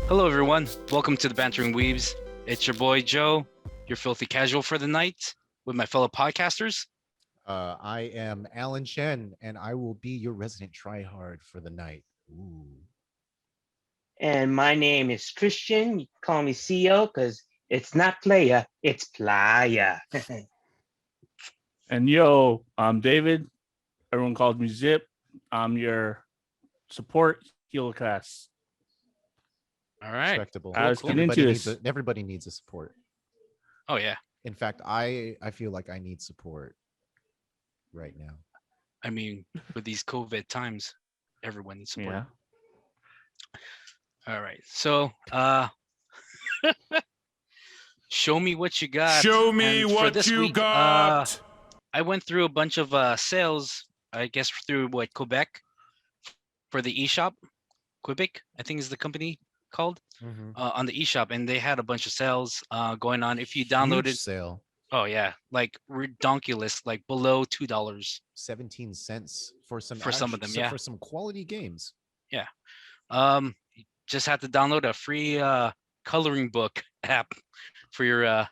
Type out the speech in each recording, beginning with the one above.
Hello, everyone. Welcome to the Bantering Weebs. It's your boy Joe, your filthy casual for the night, with my fellow podcasters. I am Alan Chen, and I will be your resident tryhard for the night. Ooh. And my name is Christian. You can call me CEO because it's not playa, it's playa. And yo, I'm David. Everyone calls me Zip. I'm your support heal class. All right. Respectable. Let's get into this. Everybody needs a support. Oh, yeah. In fact, I feel like I need support right now. I mean, with these COVID times, everyone needs support. Yeah. All right. So, show me what you got. Show me And for what this you week, got. I went through a bunch of sales, I guess, through Quebec for the eShop. Quebec, I think is the company called, on the eShop, and they had a bunch of sales going on. If you downloaded, Huge sale. Oh yeah, like redonkulous, like below $2. 17 cents for some of them, yeah. for some quality games. Yeah. Just had to download a free coloring book app for your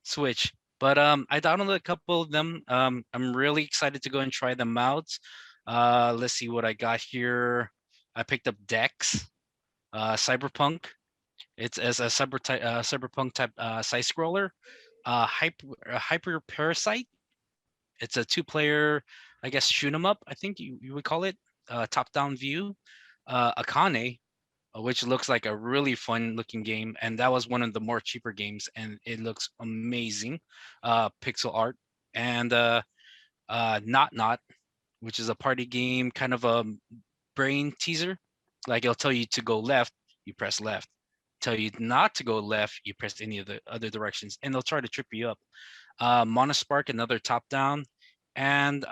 Switch. But I downloaded a couple of them. I'm really excited to go and try them out. Let's see what I got here. I picked up Dex, Cyberpunk. It's as a cyberpunk type side scroller. Hyper Parasite. It's a 2-player, I guess, shoot 'em up. I think you would call it top-down view. Akane, which looks like a really fun-looking game, and that was one of the more cheaper games, and it looks amazing. Pixel art, and Not, which is a party game, kind of a brain teaser. Like it'll tell you to go left, you press left. Tell you not to go left, you press any of the other directions, and they'll try to trip you up. Monospark, another top-down, and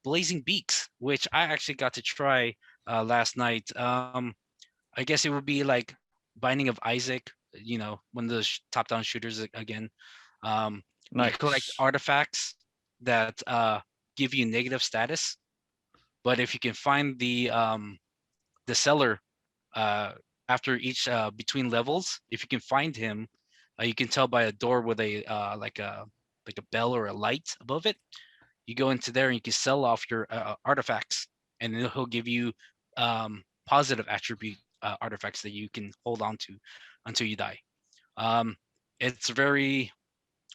Blazing Beaks, which I actually got to try last night. I guess it would be like Binding of Isaac, one of the top-down shooters again. You collect artifacts that give you negative status, but if you can find the seller after each between levels, if you can find him, you can tell by a door with a like a bell or a light above it. You go into there and you can sell off your artifacts, and then he'll give you positive attribute artifacts that you can hold on to until you die. It's very,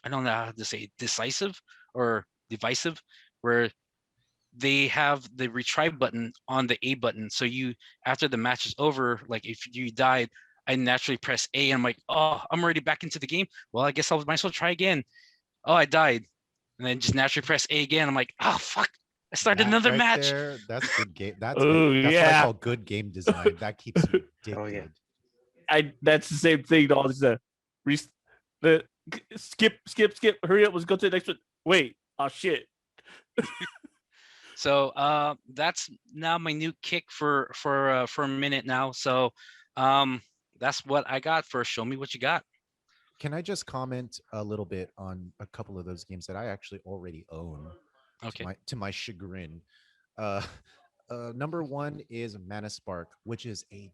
I don't know how to say, decisive or divisive, where they have the retry button on the A button. So you, after the match is over, like if you died, I naturally press A and I'm like, oh, I'm already back into the game. Well, I guess I might as well try again. Oh, I died. And then just naturally press A again. I'm like, oh, fuck. I started another match. That's good game. That's yeah. what I call good game design. That keeps you addicted. Oh, yeah. That's the same thing. All the skip. Hurry up. Let's go to the next one. Wait. Oh shit. So that's now my new kick for a minute now. So that's what I got for Show Me What You Got. Can I just comment a little bit on a couple of those games that I actually already own? Okay. To my chagrin. Number one is Manaspark, which is a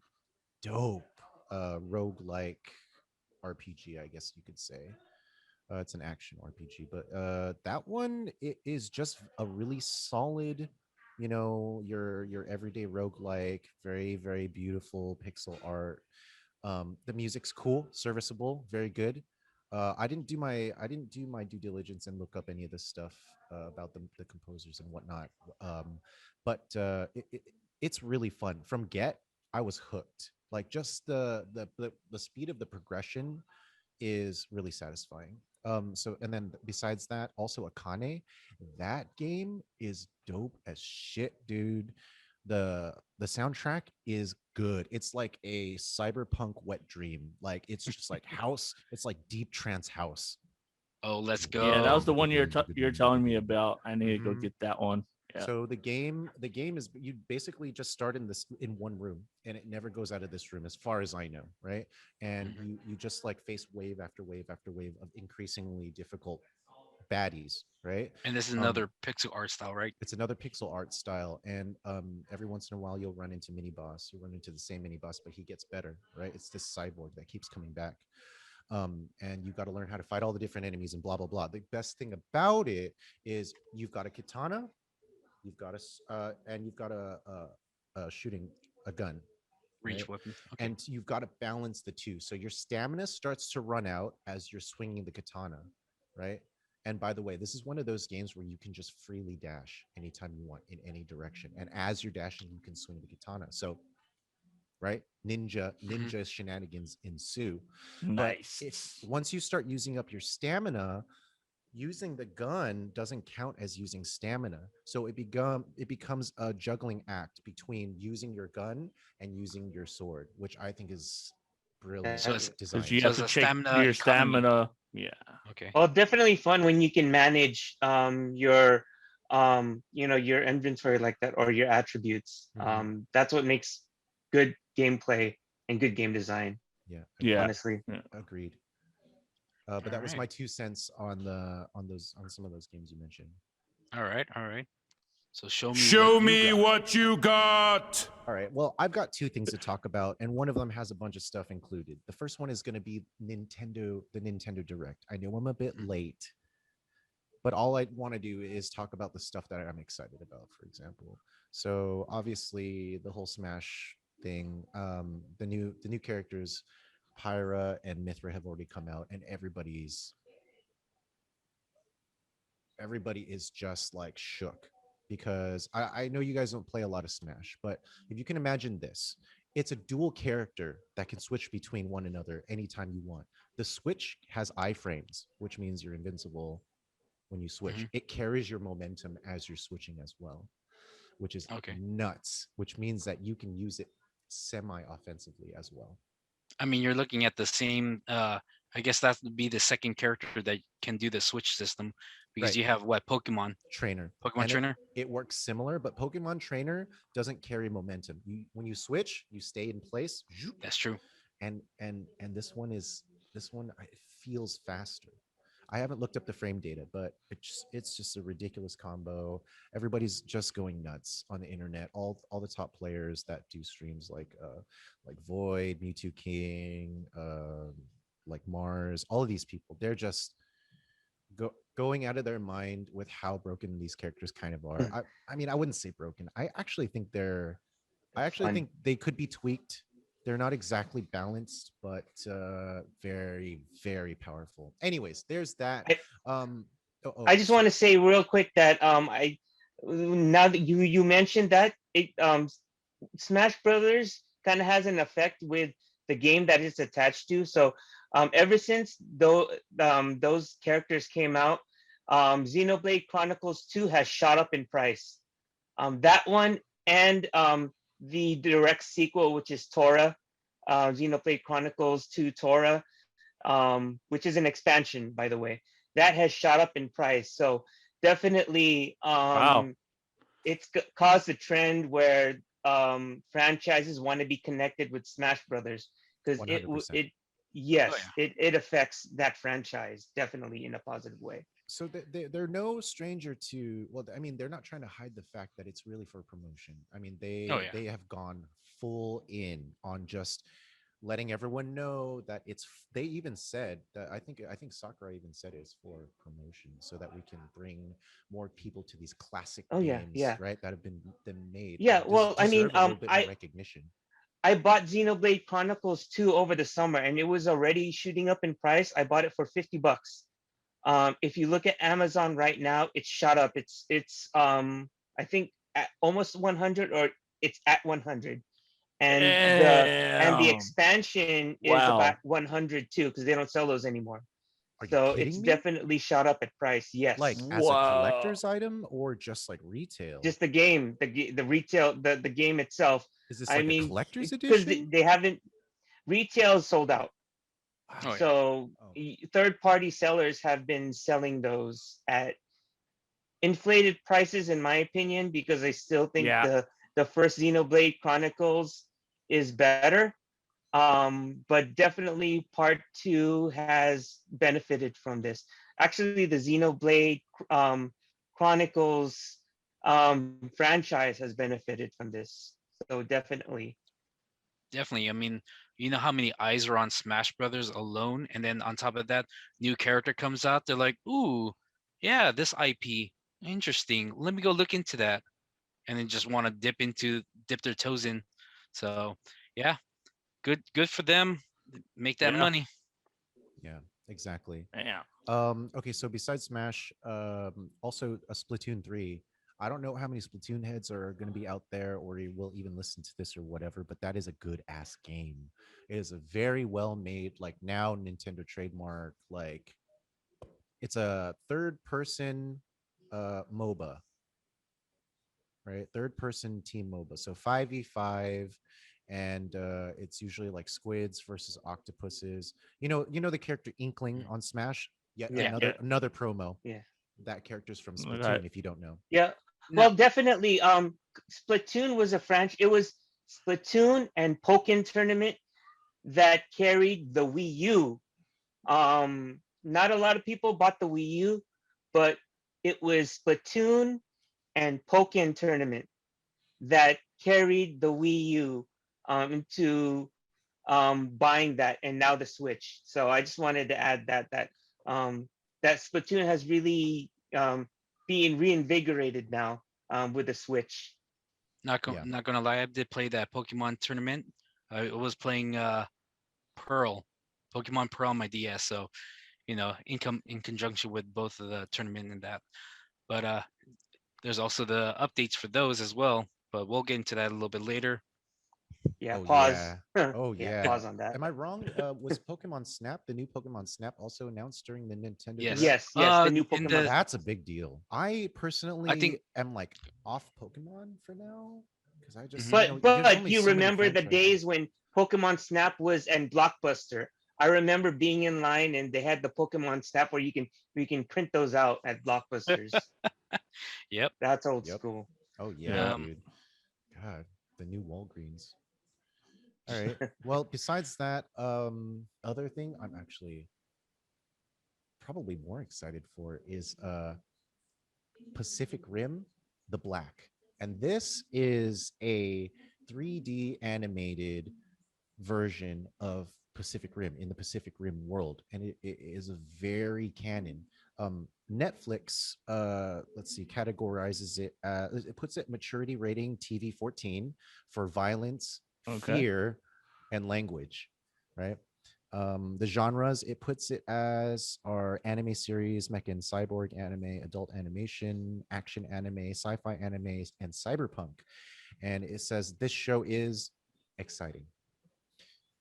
dope roguelike RPG, I guess you could say. It's an action RPG, but that one is just a really solid, your everyday roguelike, very, very beautiful pixel art. The music's cool, serviceable, very good. I didn't do my due diligence and look up any of this stuff about the composers and whatnot. But it's really fun. From get, I was hooked. Like just the speed of the progression is really satisfying. So and then besides that, also Akane, that game is dope as shit, dude. The soundtrack is good. It's like a cyberpunk wet dream. Like it's just like house. It's like deep trance house. Oh, let's go. Yeah, that was the one you're telling me about. I need to go get that one. Yeah. So the game is, you basically just start in one room, and it never goes out of this room as far as I know, right? And you just like face wave after wave after wave of increasingly difficult baddies, right? And this is Um, another pixel art style, right? it's another pixel art style, and every once in a while you'll run into mini boss. You run into the same mini boss, but he gets better, right? It's this cyborg that keeps coming back, and you've got to learn how to fight all the different enemies and blah blah blah. The best thing about it is you've got a katana, you've got and you've got a shooting a gun, Reach right? weapon. Okay. And you've got to balance the two. So your stamina starts to run out as you're swinging the katana, right? And by the way, this is one of those games where you can just freely dash anytime you want in any direction. And as you're dashing, you can swing the katana. So, right, ninja shenanigans ensue. But if Nice. once you start using up your stamina, using the gun doesn't count as using stamina, so it becomes a juggling act between using your gun and using your sword, which I think is brilliant So it's design. Because you So have it's to a check stamina your economy. stamina. Yeah. Okay. Well, definitely fun when you can manage your your inventory like that, or your attributes. That's what makes good gameplay and good game design, Yeah, Yeah. honestly. Yeah. agreed. But that was Alright. my 2 cents on some of those games you mentioned. All right. All right. So show me Show what you me got. what you got. All right, well, I've got two things to talk about, and one of them has a bunch of stuff included. The first one is going to be the Nintendo Direct. I know I'm a bit late, but all I want to do is talk about the stuff that I'm excited about, for example. So obviously the whole Smash thing, the new characters, Pyra and Mithra, have already come out, and everybody is just like shook, because I know you guys don't play a lot of Smash, but if you can imagine this, it's a dual character that can switch between one another anytime you want. The Switch has iframes, which means you're invincible when you switch. Mhm. It carries your momentum as you're switching as well, which is Okay. nuts, which means that you can use it semi-offensively as well. I mean, you're looking at the same. I guess that would be the second character that can do the switch system, because Right. you have what Pokemon Trainer. Pokemon And Trainer. it works similar, but Pokemon Trainer doesn't carry momentum. When you switch, you stay in place, zoop, That's true. and this one it feels faster. I haven't looked up the frame data, but it's just a ridiculous combo. Everybody's just going nuts on the internet. All the top players that do streams like Void, Mewtwo King, like Mars, all of these people, they're just going out of their mind with how broken these characters kind of are. I mean, I wouldn't say broken. I actually Fun. think they could be tweaked. They're not exactly balanced, but very, very powerful. Anyways, there's that. I, Oh, I just want to say real quick that I now that you mentioned that, it Smash Brothers kind of has an effect with the game that it's attached to. So ever since those characters came out, Xenoblade Chronicles 2 has shot up in price. That one and the direct sequel, which is Tora, Xenoblade Chronicles 2 Tora, which is an expansion, by the way, that has shot up in price. So definitely, Wow. it's caused a trend where franchises want to be connected with Smash Brothers, because 100%. yes, Oh, it affects that franchise definitely in a positive way. So they're no stranger to, well, I mean, they're not trying to hide the fact that it's really for promotion. I mean, Oh yeah. they have gone full in on just letting everyone know that they even said that, I think Sakurai even said it's for promotion, so that we can bring more people to these classic Oh yeah, games, yeah, right, that have been made yeah. and Well, I mean, deserve a little bit more recognition. I bought Xenoblade Chronicles 2 over the summer, and it was already shooting up in price. I bought it for $50. If you look at Amazon right now, it's shot up. It's I think at almost 100, or it's at 100. And the Damn. expansion is Wow. about 100 too, because they don't sell those anymore. Are you So it's kidding me? definitely shot up at price. Yes. Like as a Wow. collector's item or just like retail? Just the game, the retail, the game itself. Is this I like a mean, collector's because edition? they haven't, retail sold out. Oh, yeah. So Oh. third-party sellers have been selling those at inflated prices, in my opinion, because I still think Yeah. the first Xenoblade Chronicles is better. But definitely part two has benefited from this. actually the Xenoblade Chronicles franchise has benefited from this. So definitely. Definitely. I mean, you know how many eyes are on Smash Brothers alone, and then on top of that, new character comes out. They're like, "Ooh, yeah, this IP, interesting. Let me go look into that," and then just want to dip their toes in. So, yeah, good for them. Make that Yeah. money. Yeah, exactly. Yeah. Okay, so besides Smash, also a Splatoon 3. I don't know how many Splatoon heads are going to be out there or you will even listen to this or whatever, but that is a good ass game. It is a very well made, like now Nintendo trademark, like it's a third person MOBA, right? Third person team MOBA. So 5v5 and it's usually like squids versus octopuses. You know the character Inkling on Smash? Yet Yeah. another promo. Yeah. That character's from Okay. Splatoon if you don't know. Yeah. No. Well, definitely. Splatoon was a franchise. It was Splatoon and Pokken Tournament that carried the Wii U. Not a lot of people bought the Wii U, but it was Splatoon and Pokken Tournament that carried the Wii U into buying that, and now the Switch. So I just wanted to add that Splatoon has really being reinvigorated now with the Switch. Yeah. Not gonna lie, I did play that Pokemon tournament. I was playing Pearl, Pokemon Pearl on my DS. So in conjunction with both of the tournament and that. But there's also the updates for those as well. But we'll get into that a little bit later. Yeah, Oh pause. yeah. Oh Yeah, yeah. pause on that. Am I wrong? Was Pokemon Snap, the new Pokemon Snap, also announced during the Nintendo Yes. Direct? Yes, the new In Pokemon. the That's a big deal. I personally I think am like off Pokemon for now because I just, Mhm. But there's only you so many remember the franchises. days when Pokemon Snap was and Blockbuster. I remember being in line and they had the Pokemon Snap where you can print those out at Blockbusters. Yep. That's old Yep. school. Oh yeah, Yeah. dude. God, the new Walgreens. All right. Well, besides that, other thing I'm actually probably more excited for is Pacific Rim, The Black. And this is a 3D animated version of Pacific Rim in the Pacific Rim world. And it is a very canon. Netflix, let's see, categorizes it, it puts it maturity rating TV 14 for violence, Okay. fear, and language, right? The genres it puts it as are anime series, mecha and cyborg anime, adult animation, action anime, sci-fi anime, and cyberpunk. And it says this show is exciting,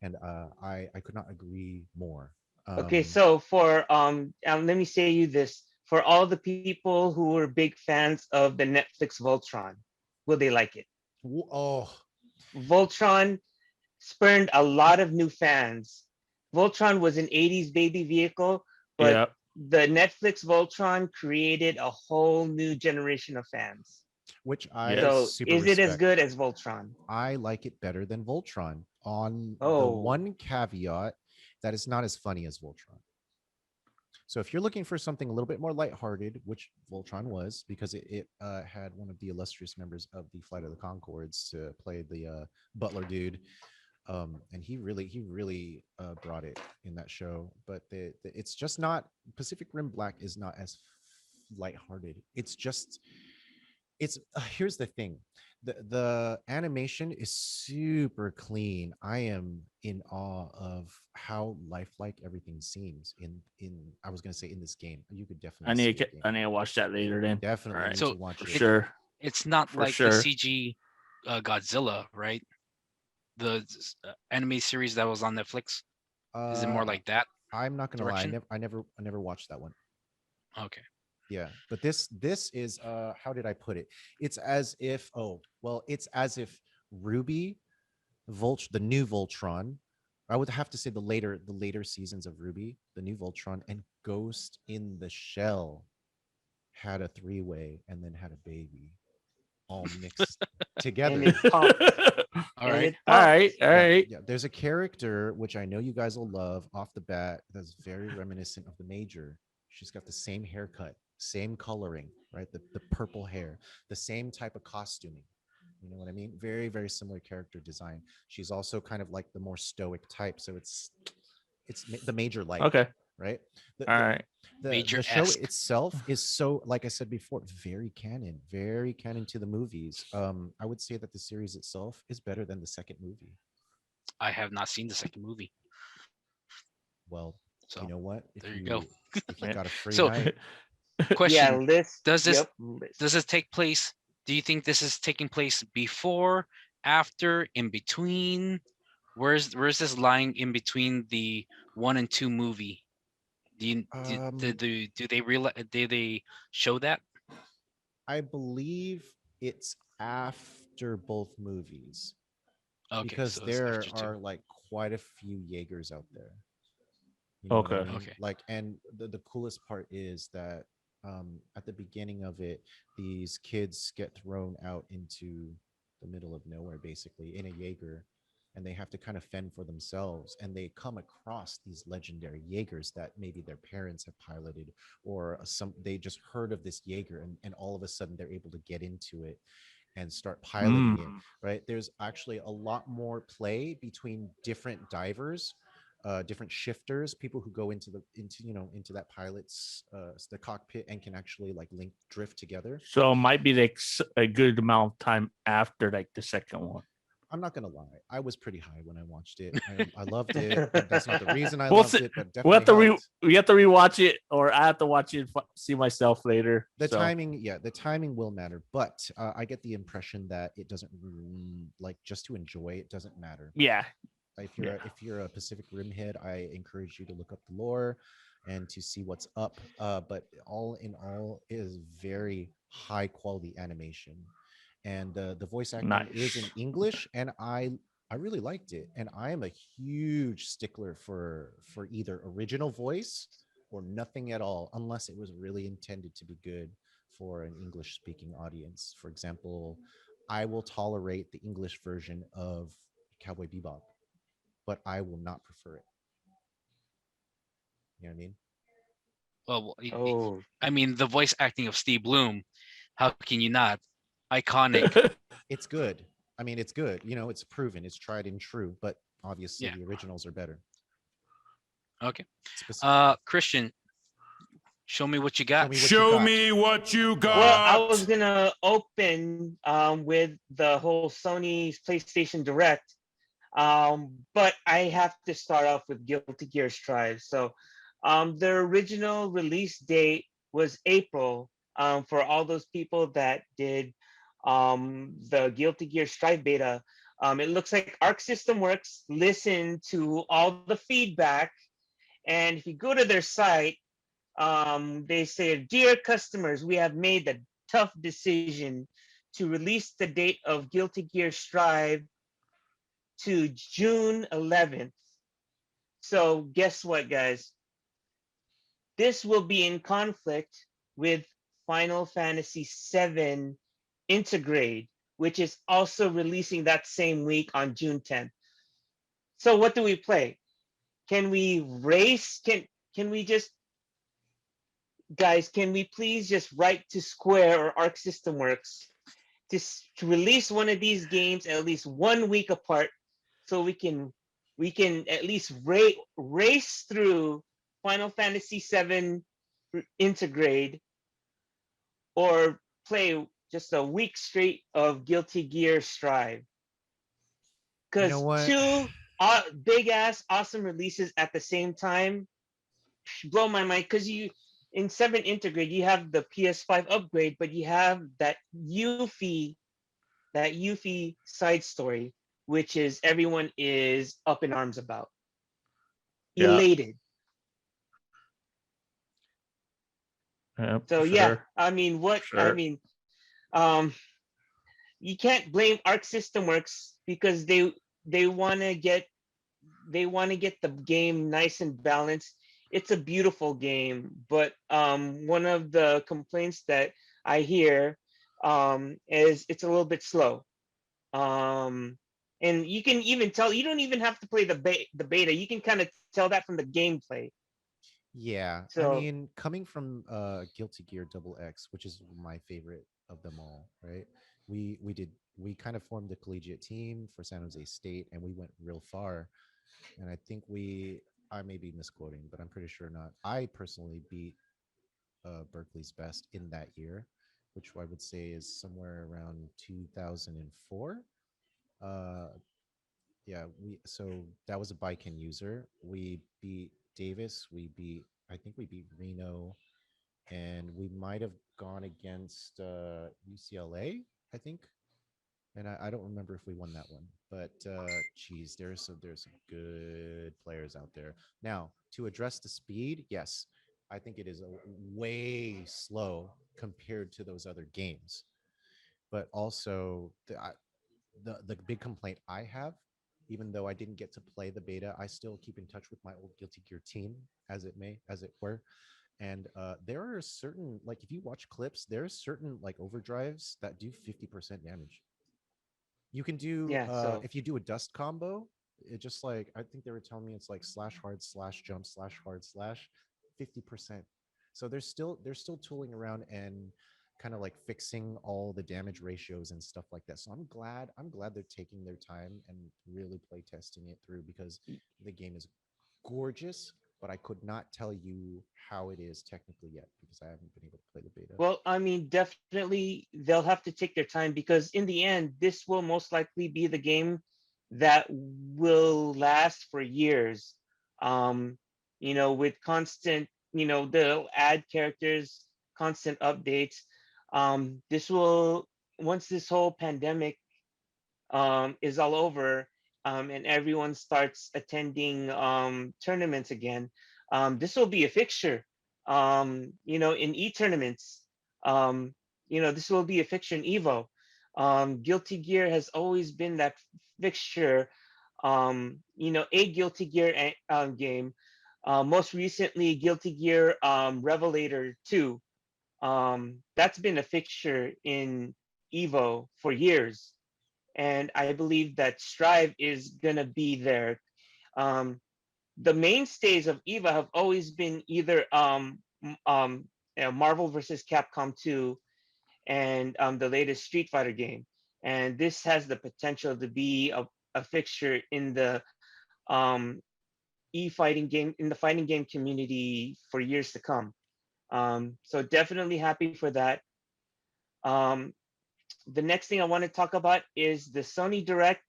and I could not agree more. Okay, so for let me say you this. For all the people who were big fans of the Netflix Voltron, will they like it? Oh, Voltron spurned a lot of new fans. Voltron was an 80s baby vehicle, but Yeah. the Netflix Voltron created a whole new generation of fans. which I Yes. So super is it as respect. good as Voltron? I like it better than Voltron on the Oh. one caveat that it's not as funny as Voltron. So if you're looking for something a little bit more lighthearted, which Voltron was, because it had one of the illustrious members of the Flight of the Conchords to play the butler dude, and he really brought it in that show. But it's just not Pacific Rim Black is not as lighthearted. It's just it's here's the thing, the animation is super clean. I am in awe of how lifelike everything seems in I was going to say in this game. You could definitely see it I need to watch that later then. definitely Alright. need So, to watch For it. sure. It's not For like sure. the CG Godzilla, right? The anime series that was on Netflix. Is it more like that I'm not gonna lie, direction? I never watched that one. Okay. Yeah, but this is how did I put it? It's as if it's as if Ruby, the new Voltron. I would have to say the later seasons of Ruby, the new Voltron, and Ghost in the Shell had a three-way and then had a baby, all mixed together. And it popped. All And right. it All popped. right. All right. Yeah, there's a character which I know you guys will love off the bat that's very reminiscent of the Major, She's got the same haircut, same coloring, right? The purple hair, the same type of costuming. You know what I mean? Very, very similar character design. She's also kind of like the more stoic type. So it's the major light, Okay. right? The, All the, right. the show Major-esque. itself is so, like I said before, very canon to the movies. I would say that the series itself is better than the second movie. I have not seen the second movie, Well, so you know what? there you go. If you Yeah. got a free So, night, Yeah, question: list. Does this Yep. List. does this take place? Do you think this is taking place before, after, in between? Where's this lying in between the 1 and 2 movie? Do you do they realize? Do they show that? I believe it's after both movies Okay, because so it's there after 2. are like quite a few Jaegers out there. You know what I Okay. mean? Okay. Like, and the coolest part is that at the beginning of it, these kids get thrown out into the middle of nowhere, basically in a Jaeger, and they have to kind of fend for themselves. And they come across these legendary Jaegers that maybe their parents have piloted, or some they just heard of this Jaeger, and all of a sudden they're able to get into it and start piloting it, right? There's actually a lot more play between different divers, different shifters, people who go into into that pilot's the cockpit and can actually like link drift together. So it might be like a good amount of time after like the second one. I'm not gonna lie, I was pretty high when I watched it. I loved it. That's not the reason I We'll loved see. it, but We have to definitely helped. we have to rewatch it, or I have to watch it and see myself later. The So, timing, yeah, the timing will matter, but I get the impression that it doesn't like, just to enjoy it doesn't matter. yeah. If you're a Pacific Rim head, I encourage you to look up the lore and to see what's up. But all in all, it is very high quality animation, and the voice acting is in Nice. English, and I really liked it. And I am a huge stickler for either original voice or nothing at all, unless it was really intended to be good for an English speaking audience. For example, I will tolerate the English version of Cowboy Bebop, but I will not prefer it. You know what I mean? Well, Oh, I mean, the voice acting of Steve Bloom. How can you not? Iconic. It's good. I mean, it's good. You know, it's proven, it's tried and true, but obviously Yeah. the originals are better. Okay. Specifically. Christian, show me what you got. Show me what you well, I was got. gonna open with the whole Sony PlayStation Direct, but I have to start off with Guilty Gear Strive. So, the original release date was April. For all those people that did the Guilty Gear Strive beta, it looks like Arc System Works listened to all the feedback, and if you go to their site, they say, "Dear customers, we have made the tough decision to release the date of Guilty Gear Strive to June 11th. So guess what, guys? This will be in conflict with Final Fantasy VII Intergrade, which is also releasing that same week on June 10th. So what do we play? Can we race? Can we just, guys, can we please just write to Square or Arc System Works to release one of these games at least 1 week apart, so we can at least race through Final Fantasy VII Intergrade, or play just a week straight of Guilty Gear Strive? You Because know what? two big ass awesome releases at the same time blow my mind. Because in 7 Intergrade you have the PS5 upgrade, but you have that Yuffie side story, which is everyone is up in arms about, elated. So yeah, I mean, you can't blame Arc System Works, because they want to get the game nice and balanced. It's a beautiful game, but one of the complaints that I hear is it's a little bit slow. And you can even tell, you don't even have to play the beta. You can kind of tell that from the gameplay. Yeah, I So mean, coming from Guilty Gear Double X, which is my favorite of them all, right? We kind of formed a collegiate team for San Jose State, and we went real far. And I think I may be misquoting, but I'm pretty sure not. I personally beat Berkeley's best in that year, which I would say is somewhere around 2004. Uh, yeah, so that was a Biken user. We beat Davis. I think we beat Reno, and we might have gone against UCLA, I think. And I don't remember if we won that one, but geez, there's some good players out there. Now, to address the speed, yes, I think it is way slow compared to those other games. But also, the big complaint I have, even though I didn't get to play the beta, I still keep in touch with my old Guilty Gear team, as it were. And there are certain, like, if you watch clips, there's certain like overdrives that do 50% damage. You can do yeah, so if you do a dust combo, it just like I think they were telling me it's like slash hard slash jump slash hard slash 50%. So they're still tooling around and kind of like fixing all the damage ratios and stuff like that. So I'm glad they're taking their time and really play testing it through, because the game is gorgeous, but I could not tell you how it is technically yet because I haven't been able to play the beta. well, I mean, definitely they'll have to take their time because in the end, this will most likely be the game that will last for years. Um, with constant, they'll add characters, constant updates. This will once this whole pandemic is all over, and everyone starts attending tournaments again, this will be a fixture. In e-tournaments, this will be a fixture in Evo. Guilty Gear has always been that fixture. A Guilty Gear game. Most recently, Guilty Gear Revelator 2. That's been a fixture in Evo for years, and I believe that Strive is gonna be there. Um, the mainstays of EVA have always been either Marvel versus Capcom 2 and the latest Street Fighter game, and this has the potential to be a fixture in the um, e-fighting game in the fighting game community for years to come. So definitely happy for that. Um, the next thing I want to talk about is the Sony Direct,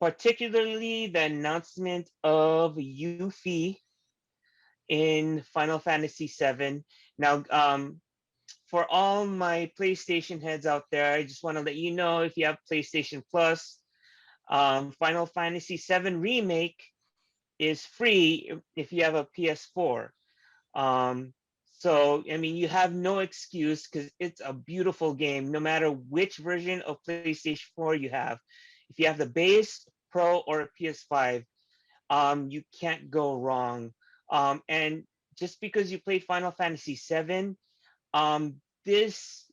particularly the announcement of Yuffie in Final Fantasy VII. Now, for all my PlayStation heads out there, I just want to let you know, if you have PlayStation Plus, Final Fantasy VII Remake is free if you have a PS4. Um, so, I mean, you have no excuse because it's a beautiful game, no matter which version of PlayStation 4 you have. If you have the base, Pro, or a PS5, you can't go wrong. And just because you played Final Fantasy VII, this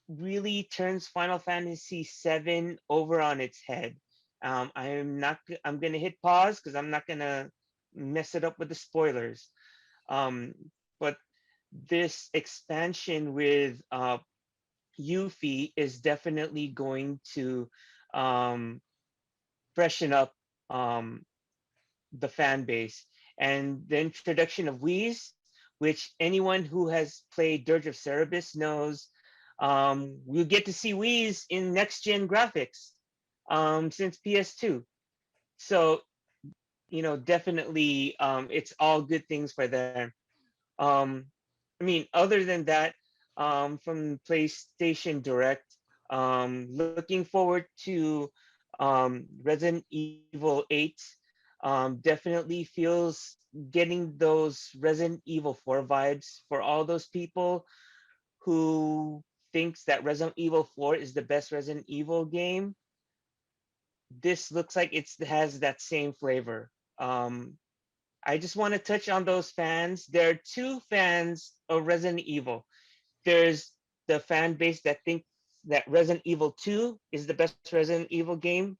really turns Final Fantasy VII over on its head. I'm gonna hit pause because I'm not gonna mess it up with the spoilers. But this expansion with Yuffie is definitely going to um, freshen up um, the fan base. And the introduction of Whis, which anyone who has played Dirge of Cerberus knows, we'll get to see Whis in next gen graphics since PS2. So, definitely it's all good things for them. Um, I mean, other than that, from PlayStation Direct, looking forward to Resident Evil 8. Definitely feels getting those Resident Evil 4 vibes for all those people who thinks that Resident Evil 4 is the best Resident Evil game. This looks like it has that same flavor. I just want to touch on those fans. There are two fans of Resident Evil. There's the fan base that thinks that Resident Evil 2 is the best Resident Evil game,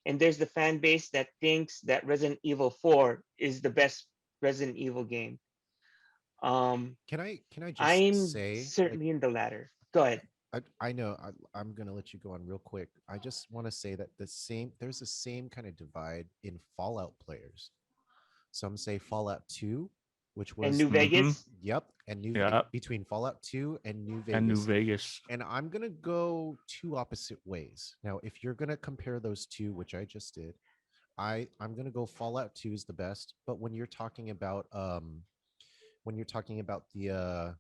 and there's the fan base that thinks that Resident Evil 4 is the best Resident Evil game. Can I just I'm say, like, certainly in the latter. Go ahead. I know I'm gonna let you go on real quick. I just want to say that there's the same kind of divide in Fallout players. Some say Fallout 2, which And was New Vegas. yep, and Yeah. between Fallout 2 and New And New Vegas. Vegas. And I'm gonna go two opposite ways. Now, if you're gonna compare those two, which I just did, I'm gonna go Fallout 2 is the best. But when you're talking about the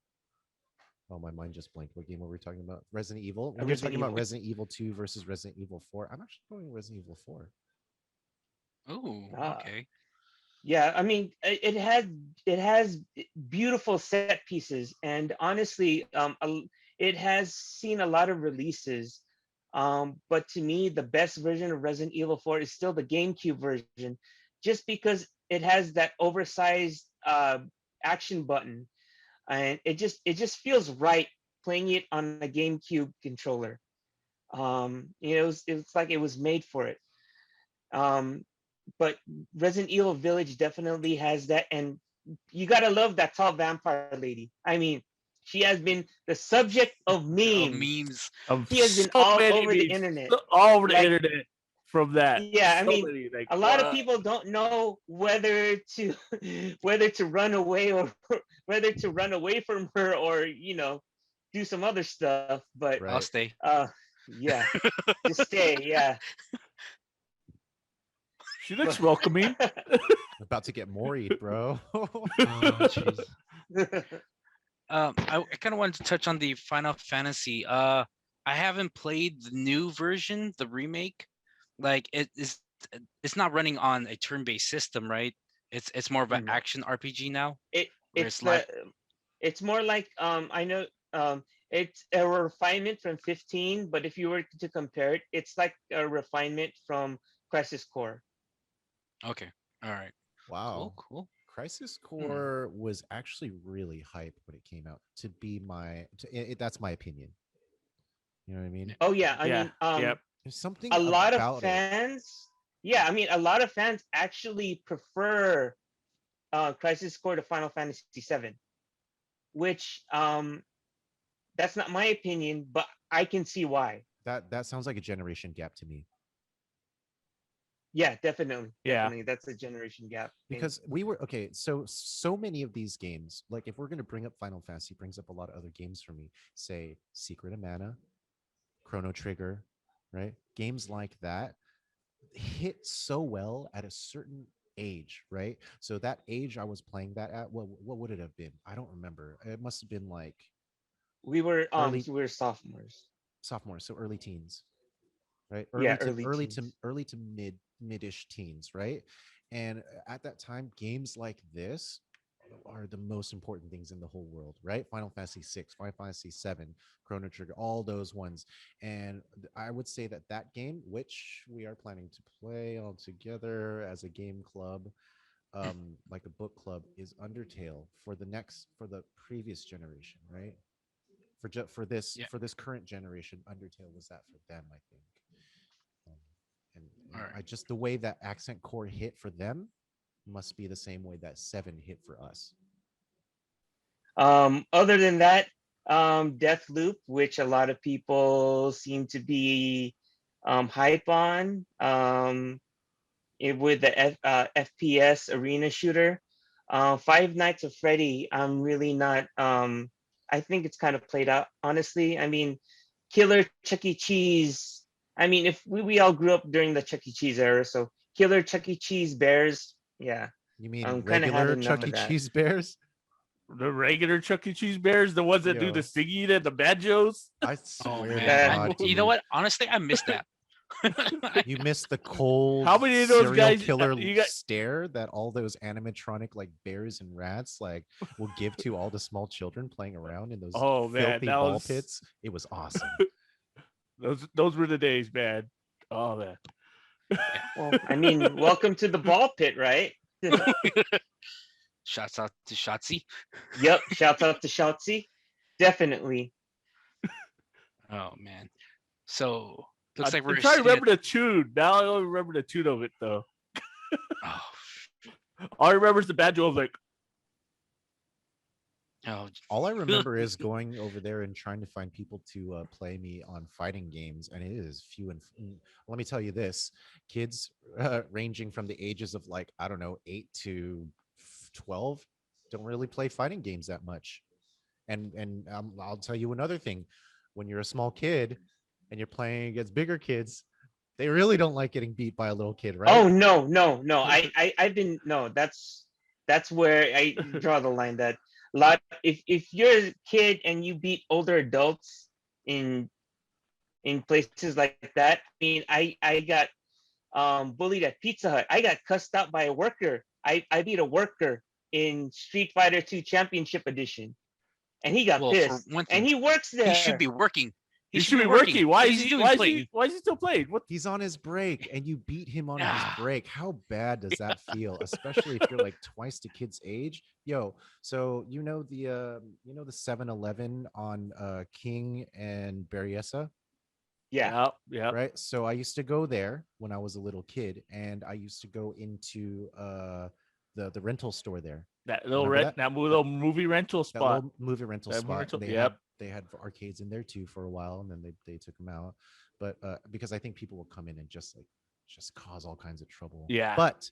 oh, my mind just blanked. What game were we talking about? Resident Evil. When you're Resident talking about Evil. Resident Evil 2 versus Resident Evil 4, I'm actually going Resident Evil 4. Oh, Ah. okay. Yeah, I mean, it has beautiful set pieces, and honestly, it has seen a lot of releases. But to me, the best version of Resident Evil 4 is still the GameCube version, just because it has that oversized action button, and it just feels right playing it on a GameCube controller. It's like it was made for it. Um, but Resident Evil Village definitely has that, and you gotta love that tall vampire lady. I mean, she has been the subject of Oh, memes. memes. Of She has been so all many over the memes, internet. all over the Like, internet from that. yeah, I So mean, many, like, a lot of wow. people don't know whether to whether to run away or whether to run away from her or do some other stuff. But I'll Right. stay. yeah, just stay. Yeah. She looks welcoming. About to get Mori'd, bro. Oh, jeez. I kind of wanted to touch on the Final Fantasy. I haven't played the new version, the remake. Like it's not running on a turn-based system, right? It's more of an No. action RPG now. it Where it's it's like it's more like I know it's a refinement from 15, but if you were to compare it, it's like a refinement from Crisis Core. okay, all right, Wow. cool. Crisis Core was actually really hype when it came out. That's my opinion. You know what I mean? Oh yeah, I Yeah. mean Yep. There's something a lot of about it. fans, yeah, I mean a lot of fans actually prefer Crisis Core to Final Fantasy 7, which that's not my opinion, but I can see why. That sounds like a generation gap to me. Yeah, definitely. Yeah. Definitely. That's a generation gap. Because we were okay, so many of these games, like if we're gonna bring up Final Fantasy, brings up a lot of other games for me. Say Secret of Mana, Chrono Trigger, right? Games like that hit so well at a certain age, right? So that age I was playing that at, what would it have been? I don't remember. It must have been like we were early we were sophomores. sophomore, so early teens, right? Yeah, early Early to midish teens, right? And at that time, games like this are the most important things in the whole world, right? Final Fantasy 6, Final Fantasy 7, Chrono Trigger, all those ones. And I would say that that game, which we are planning to play all together as a game club, like a book club, is Undertale for the previous generation, right? For this Yeah. for this current generation, Undertale was that for them, I think. Um, and All right. I just the way that Accent Core hit for them must be the same way that 7 hit for us. Other than that, Deathloop, which a lot of people seem to be hype on, with the FPS arena shooter. Five Nights at Freddy, I'm really not. I think it's kind of played out, honestly. I mean, Killer Chuck E. Cheese. I mean, if we all grew up during the Chuck E. Cheese era, so Killer Chuck E. Cheese bears, yeah. You mean Kind of had regular enough Chuck of E. that. Cheese bears? The regular Chuck E. Cheese bears, the ones that do Yo. the singing and the banjos. I Oh swear to man, God, you know dude. what? Honestly, I missed that. You missed the cold How many of those serial guys- killer you got- stare that all those animatronic like bears and rats like will give to all the small children playing around in those Oh, man, filthy that ball was- pits. It was awesome. Those were the days, man. Oh man. Well, I mean, welcome to the ball pit, right? Shouts out to Shotzi. Yep. Shouts out to Shotzi. Definitely. Oh man. So looks like I'm we're trying to sitting remember the tune. Now I only remember the tune of it though. oh, All I remember is the banjo of like Oh, All I remember is going over there and trying to find people to play me on fighting games, and it is few and let me tell you this: kids ranging from the ages of like I don't know 8 to 12 don't really play fighting games that much. And I'll tell you another thing: when you're a small kid and you're playing against bigger kids, they really don't like getting beat by a little kid, right? Oh no. I've been no. That's where I draw the line. That a lot. If you're a kid and you beat older adults in places like that, I mean, I got bullied at Pizza Hut. I got cussed out by a worker. I beat a worker in Street Fighter 2 Championship Edition, and he got well, for pissed. one And thing, he works there. he should be working. He should be working. Why is He's he? doing Why is playing. he? Why is he still playing? What? He's on his break and you beat him on his Ah. break. How bad does that feel? Especially if you're like twice the kid's age. Yo, so you know the 7-Eleven on King and Berryessa, Yeah. Yeah. right? So I used to go there when I was a little kid, and I used to go into the rental store there. That little Remember that? little movie rental That spot. little movie rental That spot. rental- And yep. they had arcades in there too for a while, and then they took them out. But because I think people will come in and just cause all kinds of trouble. Yeah. But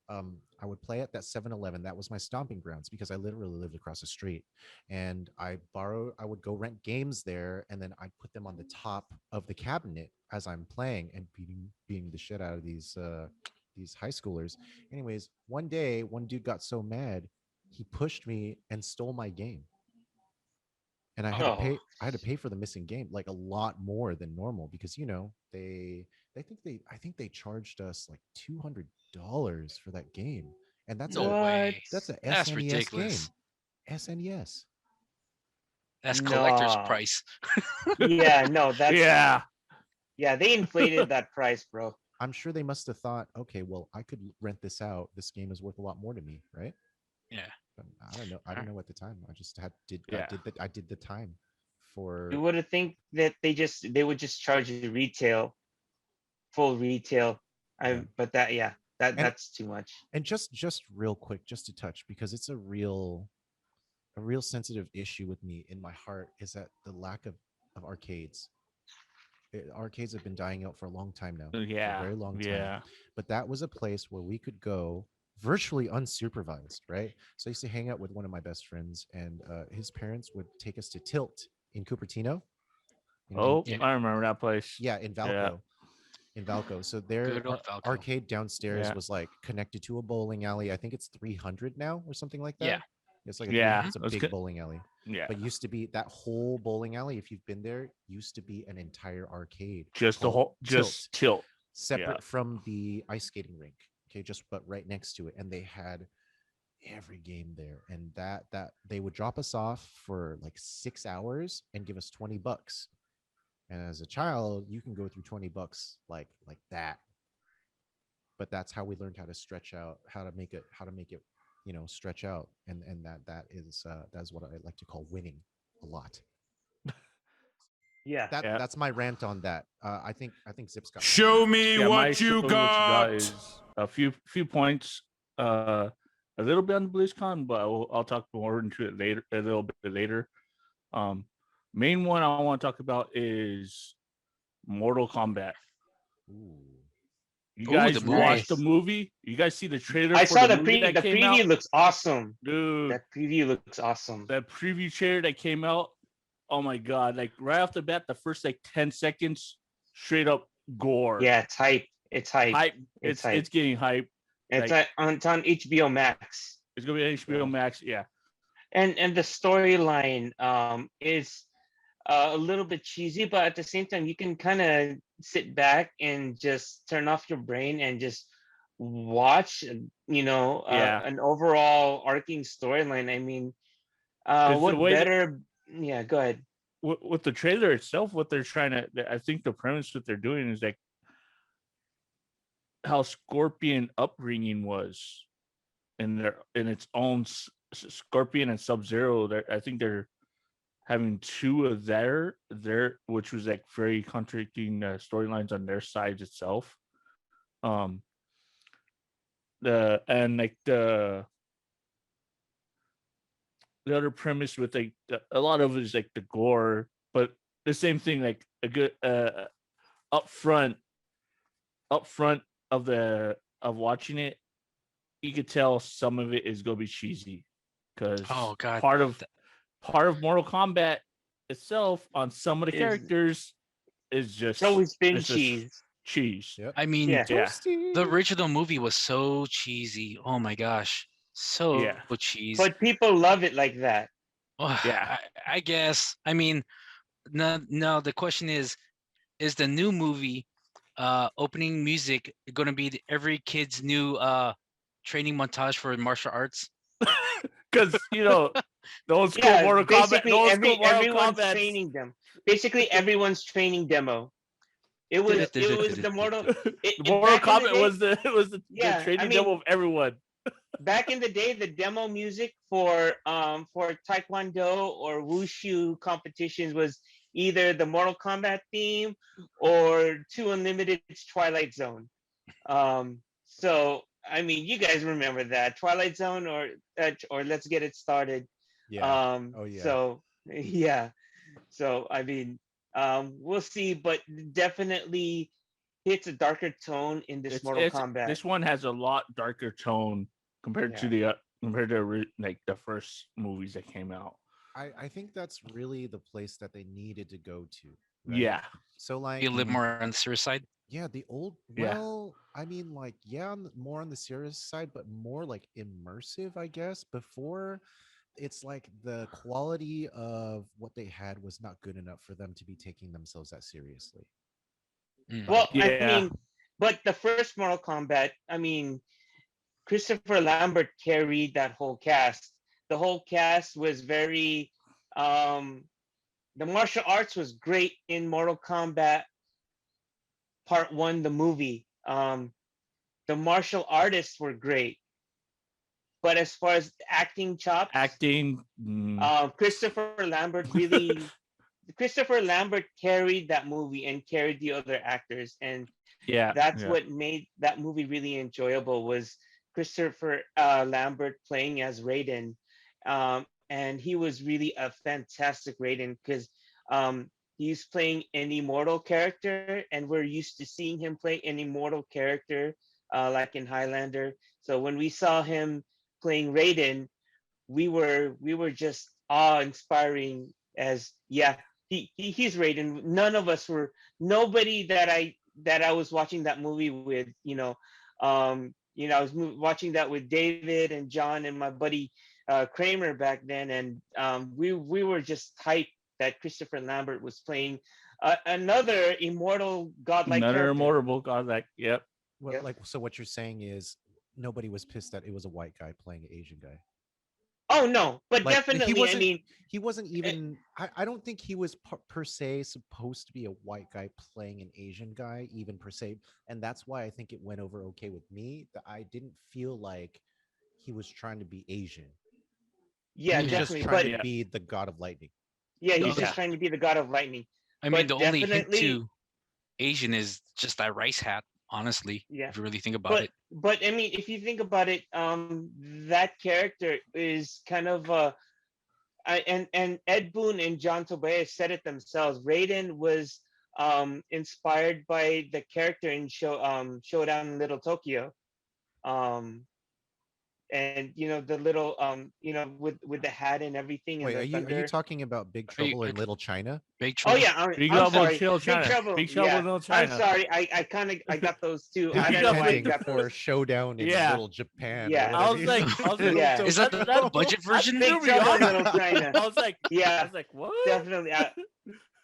I would play at that 7-Eleven. That was my stomping grounds because I literally lived across the street. And I would go rent games there, and then I'd put them on the top of the cabinet as I'm playing and beating the shit out of these high schoolers. Anyways, one day, one dude got so mad, he pushed me and stole my game. And I had to Oh. pay. I had to pay for the missing game, like a lot more than normal, because I think they charged us like $200 for that game, and that's No a way. that's a That's SNES ridiculous. game. SNES. That's collector's No. price. Yeah, no, that's Yeah. yeah, they inflated that price, bro. I'm sure they must have thought, okay, well, I could rent this out. This game is worth a lot more to me, right? Yeah. But I don't know. I don't know at the time. I just Yeah. I did the time for You would have think that they would just charge you retail, full retail. Yeah. But And- that's too much. and just real quick, just to touch, because it's a real sensitive issue with me in my heart, is that the lack of arcades. Arcades have been dying out for a long time now. For a Yeah. very long time. Yeah. But that was a place where we could go virtually unsupervised, right? So I used to hang out with one of my best friends, and his parents would take us to Tilt in Cupertino. Oh, in- I remember that place. yeah, in Valco. In Valco. So their Good old Valco. arcade downstairs Yeah. was like connected to a bowling alley. I think it's 300 now or something like that. Yeah. It's like Yeah, it's a it was big good. bowling alley. Yeah. But used to be that whole bowling alley, if you've been there, used to be an entire arcade. Just the called whole just tilt. separate from the ice skating rink. Okay, just but right next to it. And they had every game there. And that they would drop us off for like 6 hours and give us $20. And as a child, you can go through $20 like that. But that's how we learned how to stretch out, how to make it, stretch out. And that's what I like to call winning a lot. Yeah. That's my rant on that. I think Zip's got Show me Yeah, my what show you me got. is a few points. A little bit on the BlizzCon, but I'll talk more into it later. A little bit later. Main one I want to talk about is Mortal Kombat. Ooh. You Ooh, guys the watched the movie. movie? You guys see the trailer? I for saw the movie that the came preview out? looks awesome. Dude. That preview looks awesome. That preview trailer that came out. Oh my god! Like right off the bat, the first like 10 seconds, straight up gore. Yeah, it's hype. It's hype. hype. It's It's hype. it's getting hype. It's like- on HBO Max. It's gonna be on HBO Yeah. Max. Yeah. And the storyline is a little bit cheesy, but at the same time you can kind of sit back and just turn off your brain and just watch Yeah. an overall arcing storyline. I mean, 'Cause the what way that- better yeah, go ahead. With the trailer itself, what they're trying to, I think the premise that they're doing is like how Scorpion upbringing was in its own Scorpion and Sub-Zero. I think they're having two of their which was like very contradicting storylines on their sides itself. premise with like a lot of it is like the gore, but the same thing, like a good up front of watching it, you could tell some of it is gonna be cheesy because Oh God. part of Mortal Kombat itself on some of the Is- characters is just It's always been it's just cheese. cheese. Yep. I mean, Yeah. Yeah. the original movie was so cheesy. Oh my gosh, so Yeah. cheesy. But people love it like that. Yeah. I guess. I mean, no. The question is the new movie opening music going to be every kid's new training montage for martial arts? Because the old school Yeah, Mortal Kombat, basically the old school Mortal everyone's Kombat. training them. Basically, everyone's training demo. It was the Mortal. The Mortal back in the Kombat day- was the Yeah, I training mean- demo of everyone. Back in the day, the demo music for Taekwondo or Wushu competitions was either the Mortal Kombat theme or 2 Unlimited's Twilight Zone. So I mean, you guys remember that Twilight Zone or Let's Get It Started. Yeah. Oh, yeah. So yeah. So I mean, we'll see, but definitely hits a darker tone in this Mortal Kombat. This one has a lot darker tone compared to the like the first movies that came out. I think that's really the place that they needed to go to. Right? Yeah. So like Be a little more on the serious side. yeah, the old Yeah. well, I mean like more on the serious side, but more like immersive, I guess. Before it's like the quality of what they had was not good enough for them to be taking themselves that seriously. Mm. Well, I Yeah. mean, but the first Mortal Kombat, I mean, Christopher Lambert carried that whole cast. The whole cast was very the martial arts was great in Mortal Kombat Part 1, the movie. The martial artists were great. But as far as acting chops, Acting. Christopher Lambert carried that movie and carried the other actors, and that's what made that movie really enjoyable was Christopher Lambert playing as Raiden, and he was really a fantastic Raiden because he's playing an immortal character, and we're used to seeing him play an immortal character like in Highlander. So when we saw him playing Raiden, we were just awe-inspiring. As he's Raiden. Nobody that I was watching that movie with, I was watching that with David and John and my buddy Kramer back then, and we were just hyped that Christopher Lambert was playing another immortal godlike character. Immortal godlike. Yep. Well, Yep. like so what you're saying is nobody was pissed that it was a white guy playing an Asian guy. Oh no, but Like, definitely, I mean, he wasn't even I don't think he was per se supposed to be a white guy playing an Asian guy even per se, and that's why I think it went over okay with me, that I didn't feel like he was trying to be Asian. yeah, He was just definitely. trying But to be the god of lightning. yeah, he's Yeah. just trying to be the god of lightning. I mean, But the only hint definitely- to Asian is just that rice hat. Honestly, Yeah. if you really think about But it. but I mean, if you think about it, that character is kind of and Ed Boon and John Tobias said it themselves. Raiden was inspired by the character in Showdown in Little Tokyo. And the little with the hat and everything and Wait, the are you thunder. talking about Big Are you- Trouble in Little China? Big Oh Trouble. yeah, Big I'm Trouble in sorry. Little Big China. Trouble. Big Trouble yeah. in Little I'm China. sorry. I got those two. You're I don't know why I pretending got for those. Showdown in Yeah. Little Japan. or Yeah. whatever I was you like, said. Yeah. Is that the budget version? Big threw me Trouble in off. Little China. I was like, Yeah. what? Definitely.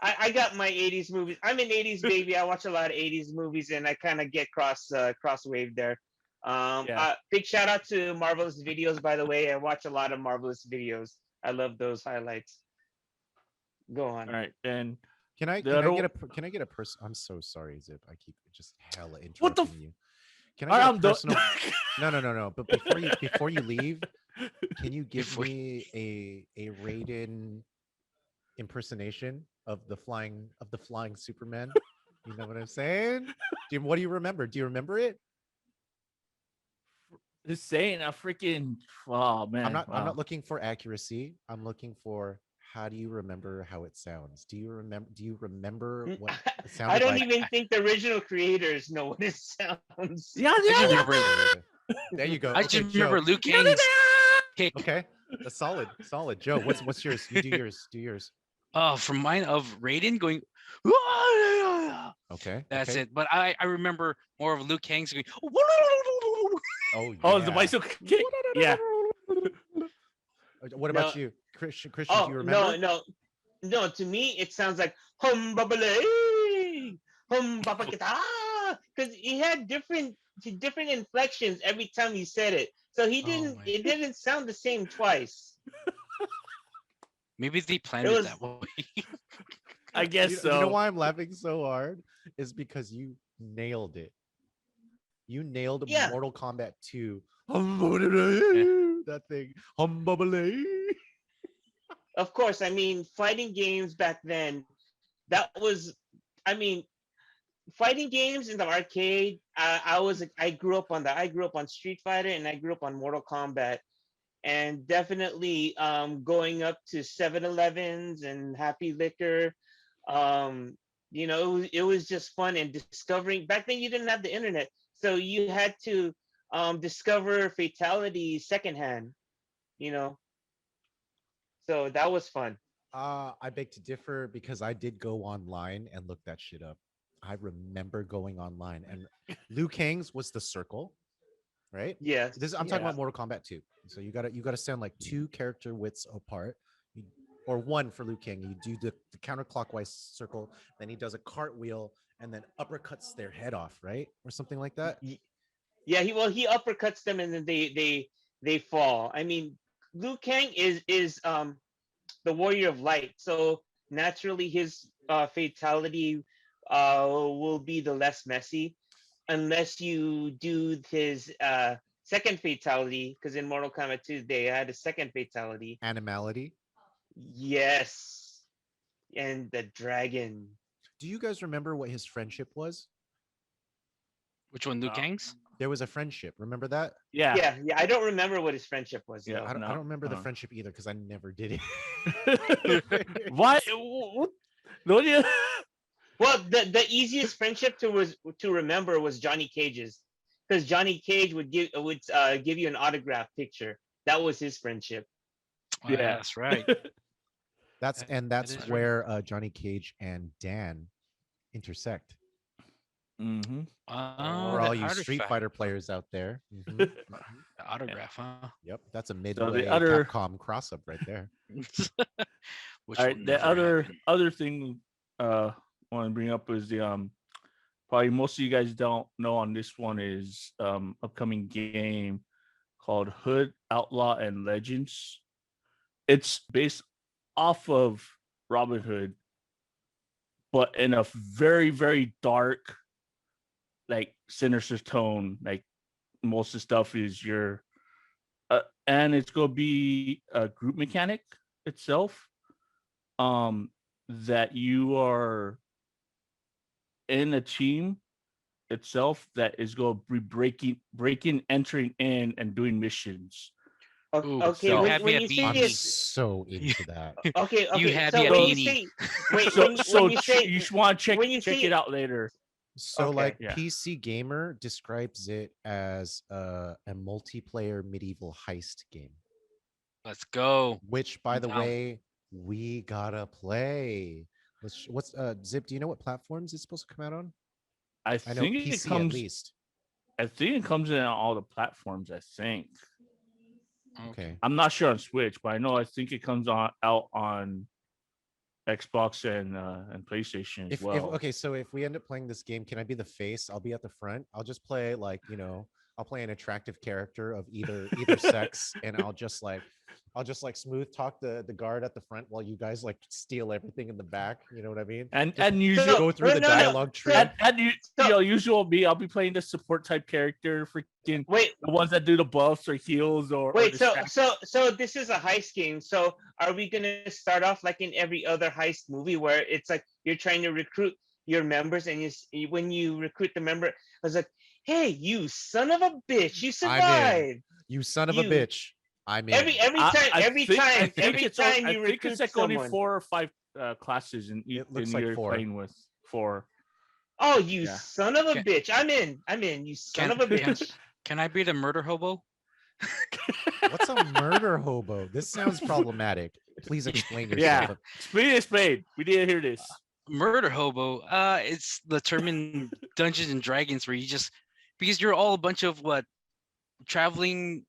I got my 80s movies. I'm an 80s baby. I watch a lot of 80s movies, and I kind of get cross wave there. Big shout out to Marvelous Videos, by the way. I watch a lot of Marvelous Videos. I love those highlights. Go on. All right, then Can I The other- get a person? I'm so sorry, Zip. I keep just hella interrupting What the you. Can All I right, get I'm a done. personal? No. But before you leave, can you give Before- me a Raiden impersonation of the flying Superman? You know what I'm saying? What do you remember? Do you remember it? Just saying, a freaking oh man. I'm wow. not looking for accuracy. I'm looking for how do you remember how it sounds? Do you remember what it I sounded don't like? even think the original creators know what it sounds. Yeah, I just yeah, remember. There you go. I Okay, just Joe. remember Liu Kang's kick. Okay, that's solid. Solid. Joe, what's yours? You do yours. Do yours. From mine of Raiden going. Okay. That's okay. it. But I remember more of Liu Kang's going. Oh, Oh, yeah. the bicycle kick. Yeah. What No. about you, Christian? Christian, do Oh you remember? no! To me, it sounds like hum babale, hum babakita, because he had different inflections every time he said it. So he Oh didn't. my. It didn't sound the same twice. Maybe they planned It it was that way. I guess so. You know why I'm laughing so hard? Is because you nailed it. You nailed Yeah. Mortal Kombat 2. That thing. Of course. I mean, fighting games back then. That was. I mean, fighting games in the arcade. I grew up on that. I grew up on Street Fighter and I grew up on Mortal Kombat. And definitely going up to 7-Elevens and Happy Liquor. It was just fun and discovering. Back then, you didn't have the internet, so you had to discover fatalities secondhand. You know, so that was fun. I beg to differ because I did go online and look that shit up. I remember going online and Liu Kang's was the circle, right? Yes, I'm talking yeah. about Mortal Kombat 2. So you gotta stand like 2 character widths apart. Or 1 for Liu Kang. You do the counterclockwise circle, then he does a cartwheel and then uppercuts their head off, right? Or something like that. Yeah, he uppercuts them and then they fall. I mean, Liu Kang is the warrior of light, so naturally his fatality will be the less messy, unless you do his second fatality. Because in Mortal Kombat 2, they had a second fatality. Animality. Yes, and the dragon. Do you guys remember what his friendship was? Which one, Liu Kang's? There was a friendship. Remember that? Yeah. Yeah. I don't remember what his friendship was. Yeah, though. I don't No, remember the no. friendship either because I never did it. Why? Don't you? Well, the easiest friendship to remember was Johnny Cage's, because Johnny Cage would give you an autograph picture. That was his friendship. Oh, yeah, that's right. That's That is right. where Johnny Cage and Dan intersect. Mm-hmm. Oh, For all the you Street artifact. Fighter players out there. Mhm. The autograph, huh? Yep, that's a midway other- Capcom cross up right there. Which All right. will The never happen. other thing I want to bring up is the probably most of you guys don't know on this one is upcoming game called Hood Outlaw and Legends. It's based off of Robin Hood, but in a very, very dark, like sinister tone. Like most of the stuff is and it's gonna be a group mechanic itself. That you are in a team itself that is going to be breaking, entering in, and doing missions. Ooh, Okay, so when, have me when a you say I'm beanie. this, so into that. okay, You have so your when you beanie. say, wait, So, when you say, you should want to when you check say- it out later. So Okay. like Yeah. PC Gamer describes it as a multiplayer medieval heist game, Let's go. which by I'm the down. way, we gotta play. What's Zip, do you know what platforms it's supposed to come out on? I I know think it PC comes. at least. I think it comes in on all the platforms. I think. Okay. I'm not sure on Switch, but I think it comes out on Xbox and PlayStation as If well. okay, so if we end up playing this game, can I be the face? I'll be at the front. I'll just play like, I'll play an attractive character of either sex, and I'll just like smooth talk the guard at the front while you guys like steal everything in the back. You know what I mean? And Just usual go through the no. dialogue tree. usual me, I'll be playing the support type character, freaking wait, the ones that do the buffs or heals or wait, so distract- so this is a heist game. So are we gonna start off like in every other heist movie where it's like you're trying to recruit your members, and when you recruit the member, it's like, Hey, you son of a bitch! You I'm in. survived. You son of a You- bitch. I'm in. Every time you think it's recruit like only someone. 4 or 5 classes in It looks in like you're 4. playing with 4. Oh, you Yeah. son of a Can- bitch! I'm in. You son of a bitch. Can I be the murder hobo? What's a murder hobo? This sounds problematic. Please explain Yeah, yourself. Spade is Spade. We didn't hear this. Murder hobo. It's the term in Dungeons and Dragons where you just because you're all a bunch of what traveling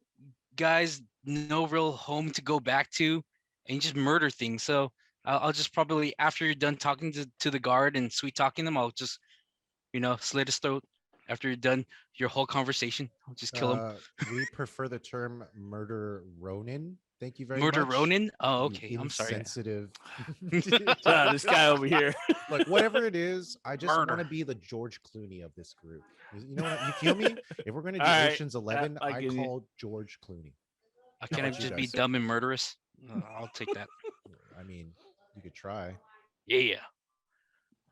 guys, no real home to go back to, and you just murder things. So I'll just probably after you're done talking to the guard and sweet talking them, I'll just slit his throat. After you're done your whole conversation, I'll just kill him. We prefer the term murder Ronin. Thank you very Murder much. Ronin. Oh, You okay. I'm sorry. insensitive. This guy over here. Look, whatever it is, I just want to Murder. be the George Clooney of this group. You know what? You feel me? If we're gonna do All right, Ocean's 11, I I get you. call George Clooney. Can I about you just be guys? dumb and murderous? I'll take that. I mean, you could try. Yeah.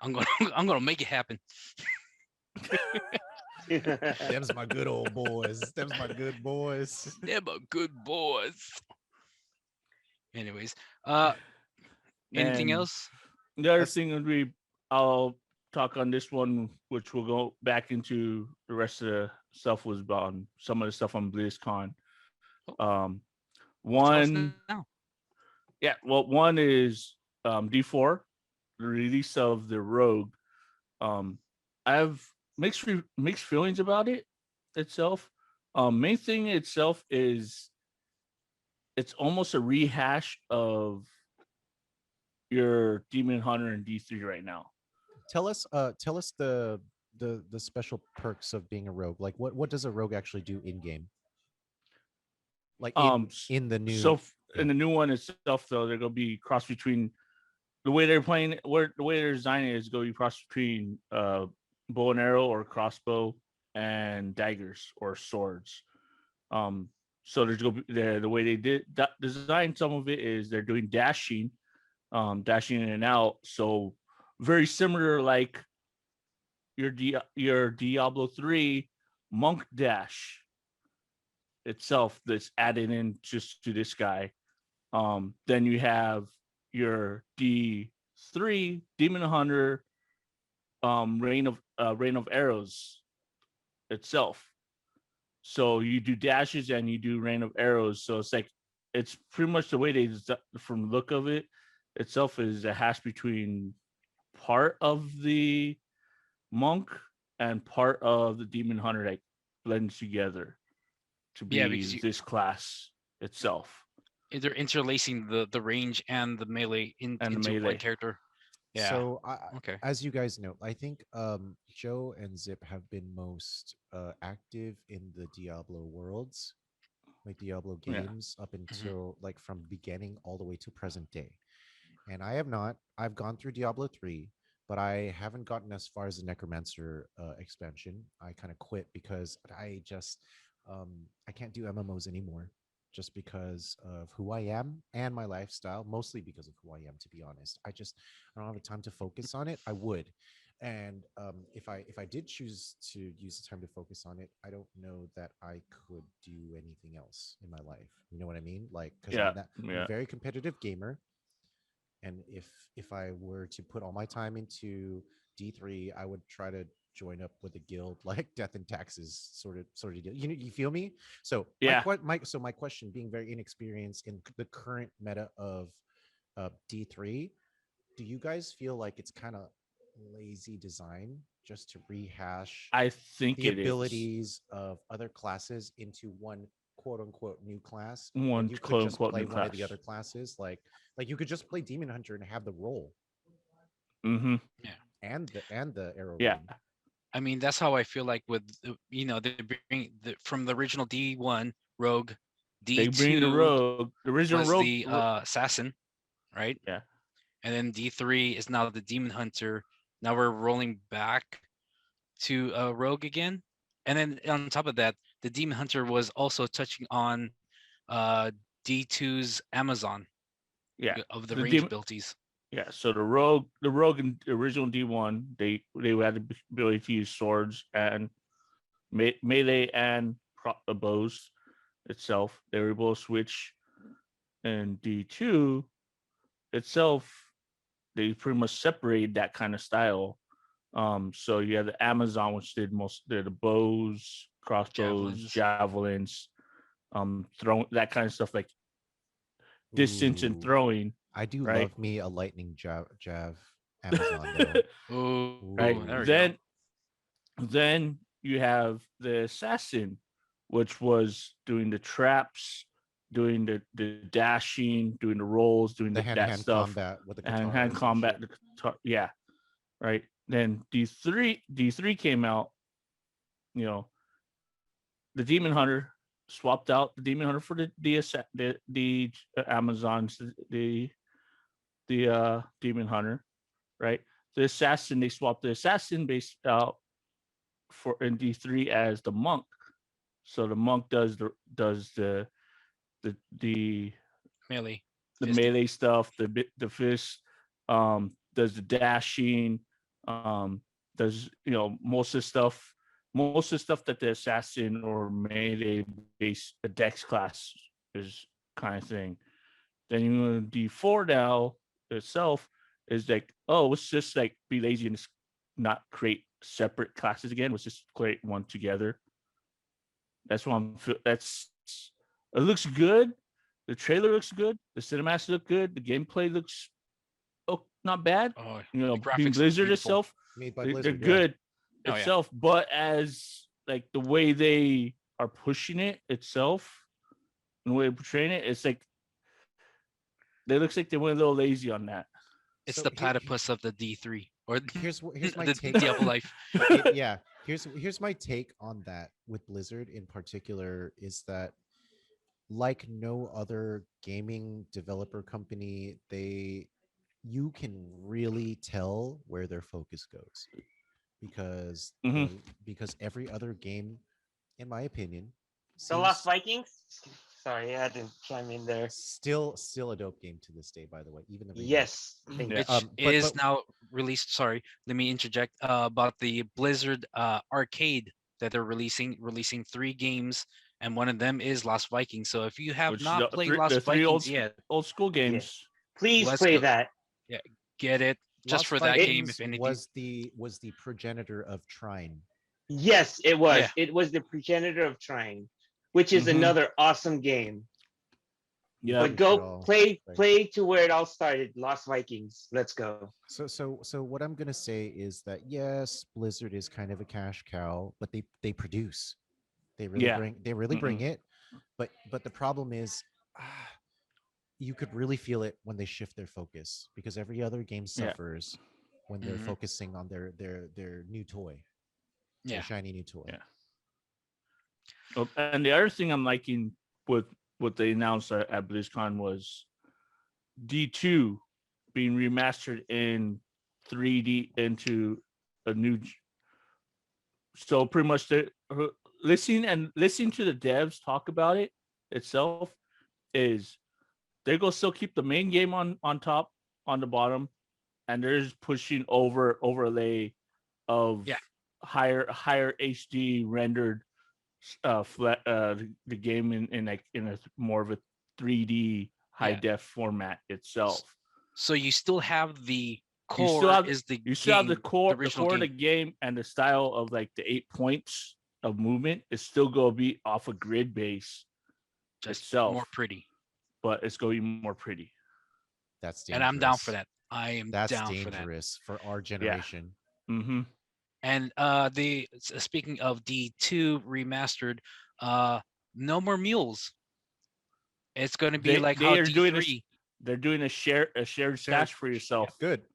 I'm gonna I'm gonna make it happen. Them's my good old boys. Them's my good boys. They're my good boys. Anyways, anything And else? the other That's- thing would be I'll talk on this one, which will go back into the rest of the stuff was about some of the stuff on BlizzCon. Tell us One, now. yeah, well, one is D4, the release of the Rogue. I have mixed feelings about it itself. Main thing itself is it's almost a rehash of your Demon Hunter in D3 right now. Tell us the special perks of being a rogue. Like what does a rogue actually do in game? Like in the new In the new one itself, though, they're gonna be cross between the way they're playing, where the way they're designing it is going to be cross between bow and arrow or crossbow and daggers or swords. So there's going to be the way they did design some of it is they're doing dashing, dashing in and out. So very similar, like your Diablo 3 monk dash itself that's added in just to this guy. Then you have your D3 Demon Hunter rain of arrows itself. So you do dashes and you do rain of arrows. So it's pretty much the way they from the look of it itself is a hash between part of the monk and part of the demon hunter that blends together to be this class itself. They're interlacing the range and the melee into one character. Yeah. So okay. As you guys know, I think Joe and Zip have been most active in the Diablo worlds, like Diablo games, up until like from beginning all the way to present day. And I have not. I've gone through Diablo 3, but I haven't gotten as far as the Necromancer expansion. I kind of quit because I just I can't do MMOs anymore, just because of who I am and my lifestyle, mostly because of who I am, to be honest. I don't have the time to focus on it. I would. And if I did choose to use the time to focus on it, I don't know that I could do anything else in my life. You know what I mean? Like, because I'm a very competitive gamer, and if I were to put all my time into D3, I would try to join up with a guild like Death and Taxes sort of deal. You feel me? So my question, being very inexperienced in the current meta of D3, do you guys feel like it's kind of lazy design just to rehash I think the abilities of other classes into one quote unquote new class? One you quote could just unquote play new one class. of the other classes, like you could just play Demon Hunter and have the role Yeah. and the arrow. Yeah. Rain. I mean, that's how I feel like with they bring from the original D1 Rogue, D2 they bring the Rogue, the original was Rogue, the assassin, right? Yeah. And then D3 is now the Demon Hunter. Now we're rolling back to Rogue again, and then on top of that, the Demon Hunter was also touching on D2's Amazon. Yeah. Of the range abilities. Yeah, so the Rogue in the original D1, they had the ability to use swords and melee and bows itself. They were able to switch, and D2 itself, they pretty much separated that kind of style. So you had the Amazon, which did the bows, crossbows, javelins, throwing that kind of stuff, like distance and Ooh, throwing, I do right? love me a lightning jav Amazon though. Ooh, Right. there we Then go. then you have the assassin, which was doing the traps, doing the dashing, doing the rolls, doing The that hand-to-hand stuff, combat with the and guitar hand and combat. shit. Yeah, right. Then D3 came out. You know, the Demon Hunter swapped out the Demon Hunter for the Amazons, the Demon Hunter, right? The assassin, they swapped the assassin based out for in D3 as the monk. So the monk the the Melee. the Fisting. melee stuff, the fist, does the dashing, does most of the stuff that the assassin or melee based the dex class is kind of thing. Then you go to D4 now itself is like, oh, let's just like be lazy and not create separate classes again. Let's just create one together. That's what that's it looks good. The trailer looks good. The cinematics look good. The gameplay looks not bad. Oh, You know, the graphics being look Blizzard beautiful. itself, Made by they're Blizzard, yeah. good Oh, yeah. itself. But as like the way they are pushing it itself, and the way they're portraying it, it's like they looks like they went a little lazy on that. It's So the platypus of the D3 or here's my the take. Diablo Life. Yeah, here's my take on that with Blizzard in particular is that like no other gaming developer company, you can really tell where their focus goes because Mhm. because every other game, in my opinion, The Lost seems Vikings. Sorry, I had to chime in there. still a dope game to this day. By the way, even the remake. Yes, thank Yeah. you. Which But is now released. Sorry, let me interject about the Blizzard arcade that they're releasing 3 games, and one of them is Lost Vikings. So if you have Which not played the Lost three Vikings yet, old school games. Please let's play go. that. Yeah, get it just Lost for that game, Vikings if anything. was the progenitor of Trine. Yes, it was. Yeah. It was the progenitor of Trine, which is Mhm. another awesome game. Yeah. But go play to where it all started. Lost Vikings. Let's go. So what I'm gonna say is that yes, Blizzard is kind of a cash cow, but they produce. Yeah. They really bring it. But the problem is you could really feel it when they shift their focus because every other game Yeah. suffers when they're Mhm. focusing on their new toy, their Yeah. shiny new toy. Yeah. And the other thing I'm liking with what they announced at BlizzCon was D2 being remastered in 3D into a new. So pretty much, listening to the devs talk about it itself is they're gonna still keep the main game on top on the bottom, and they're just pushing overlay of Yeah. higher HD rendered flat the game in like in a more of a 3D high Yeah. def format itself. So you still have the You still core have is the you still have the game, core the original of the game. game and the style of like the 8 points of movement is still gonna be off a grid base Just itself, more pretty. but it's going to be more pretty. That's And dangerous. I'm down for that. I am That's down for that. dangerous for our generation. Mm-hmm. And speaking of D2 remastered, no more mules. It's going to be like They how are doing this. D3. They're doing a shared stash for yourself. Good.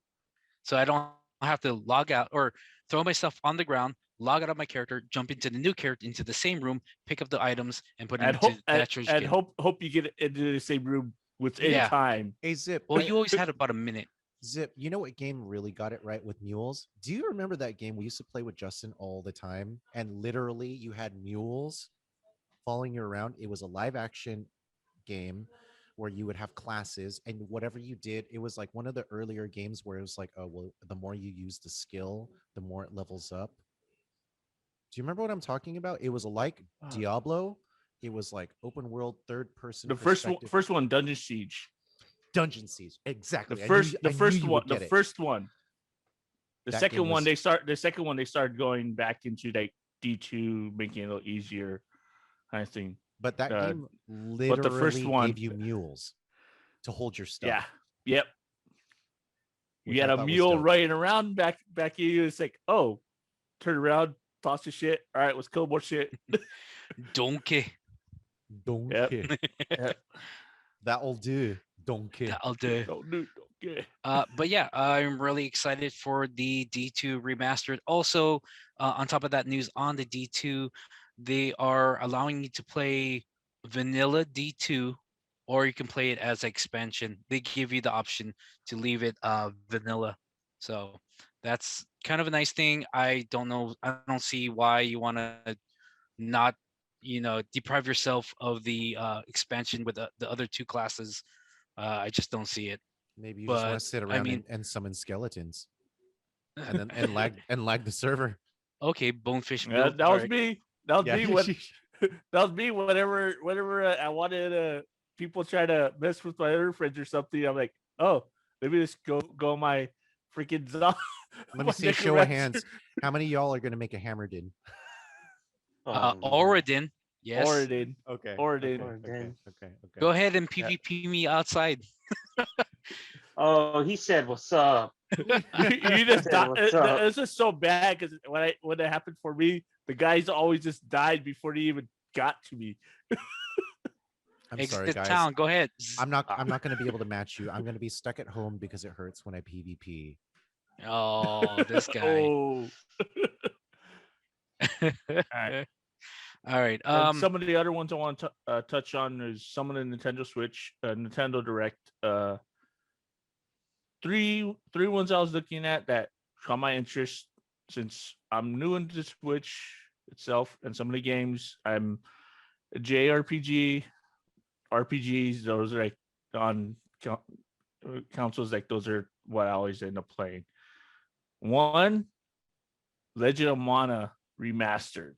So I don't have to log out or throw myself on the ground, log out of my character, jump into the new character into the same room, pick up the items, and put them into that trash and can. hope you get into the same room within Yeah. time. Hey Zip. Well, you always had about a minute. Zip, you know what game really got it right with mules? Do you remember that game we used to play with Justin all the time? And literally you had mules following you around. It was a live action game where you would have classes and whatever you did, it was like one of the earlier games where it was like, oh, well, the more you use the skill, the more it levels up. Do you remember what I'm talking about? It was like Diablo. It was like open world, third person. The first one, Dungeon Siege. Dungeon Siege. Exactly. The first one. The it. first one. The That second game one, was- they started going back into like D2, making it a little easier kind of thing. But that game but literally the first one gave you mules to hold your stuff. Yeah. Yep. which You I had a thought was mule dope. running around back at you. It's like, oh, turn around, toss the shit. All right, let's kill more shit. Donkey. Donkey. Yep. That'll do. Donkey. That'll do. Don't do, don't get. But yeah, I'm really excited for the D2 remastered. Also, on top of that news, on the D2, they are allowing you to play vanilla D2, or you can play it as expansion. They give you the option to leave it vanilla. So that's kind of a nice thing. I don't know. I don't see why you want to not, deprive yourself of the expansion with the other two classes. I just don't see it. Maybe you just want But, to sit I around mean- and summon skeletons, and then and lag the server. Okay, bonefish. Yeah, build, that was alright. me. That was Yeah. me. What that was me. Whenever I wanted people try to mess with my other friends or something, I'm like, oh, let me just go my freaking zombie. Let me see a show of hands. How many of y'all are gonna make a Hammerden? Oradin. Yes. Oradin. Okay. Oradin. Okay. Go ahead and Yeah. PvP me outside. Oh, he said, "What's up?" You just Said, died. "What's up?" It's just so bad because when it happened for me, the guys always just died before they even got to me. I'm Exit sorry, guys. town. Go ahead. I'm not gonna be able to match you. I'm gonna be stuck at home because it hurts when I PvP. Oh, this guy. Oh. Alright. All right. And some of the other ones I want to touch on is some of the Nintendo Switch, Nintendo Direct. Three ones I was looking at that caught my interest since I'm new into the Switch itself and some of the games. I'm a JRPG, RPGs. Those are like on consoles. Like those are what I always end up playing. One, Legend of Mana Remastered.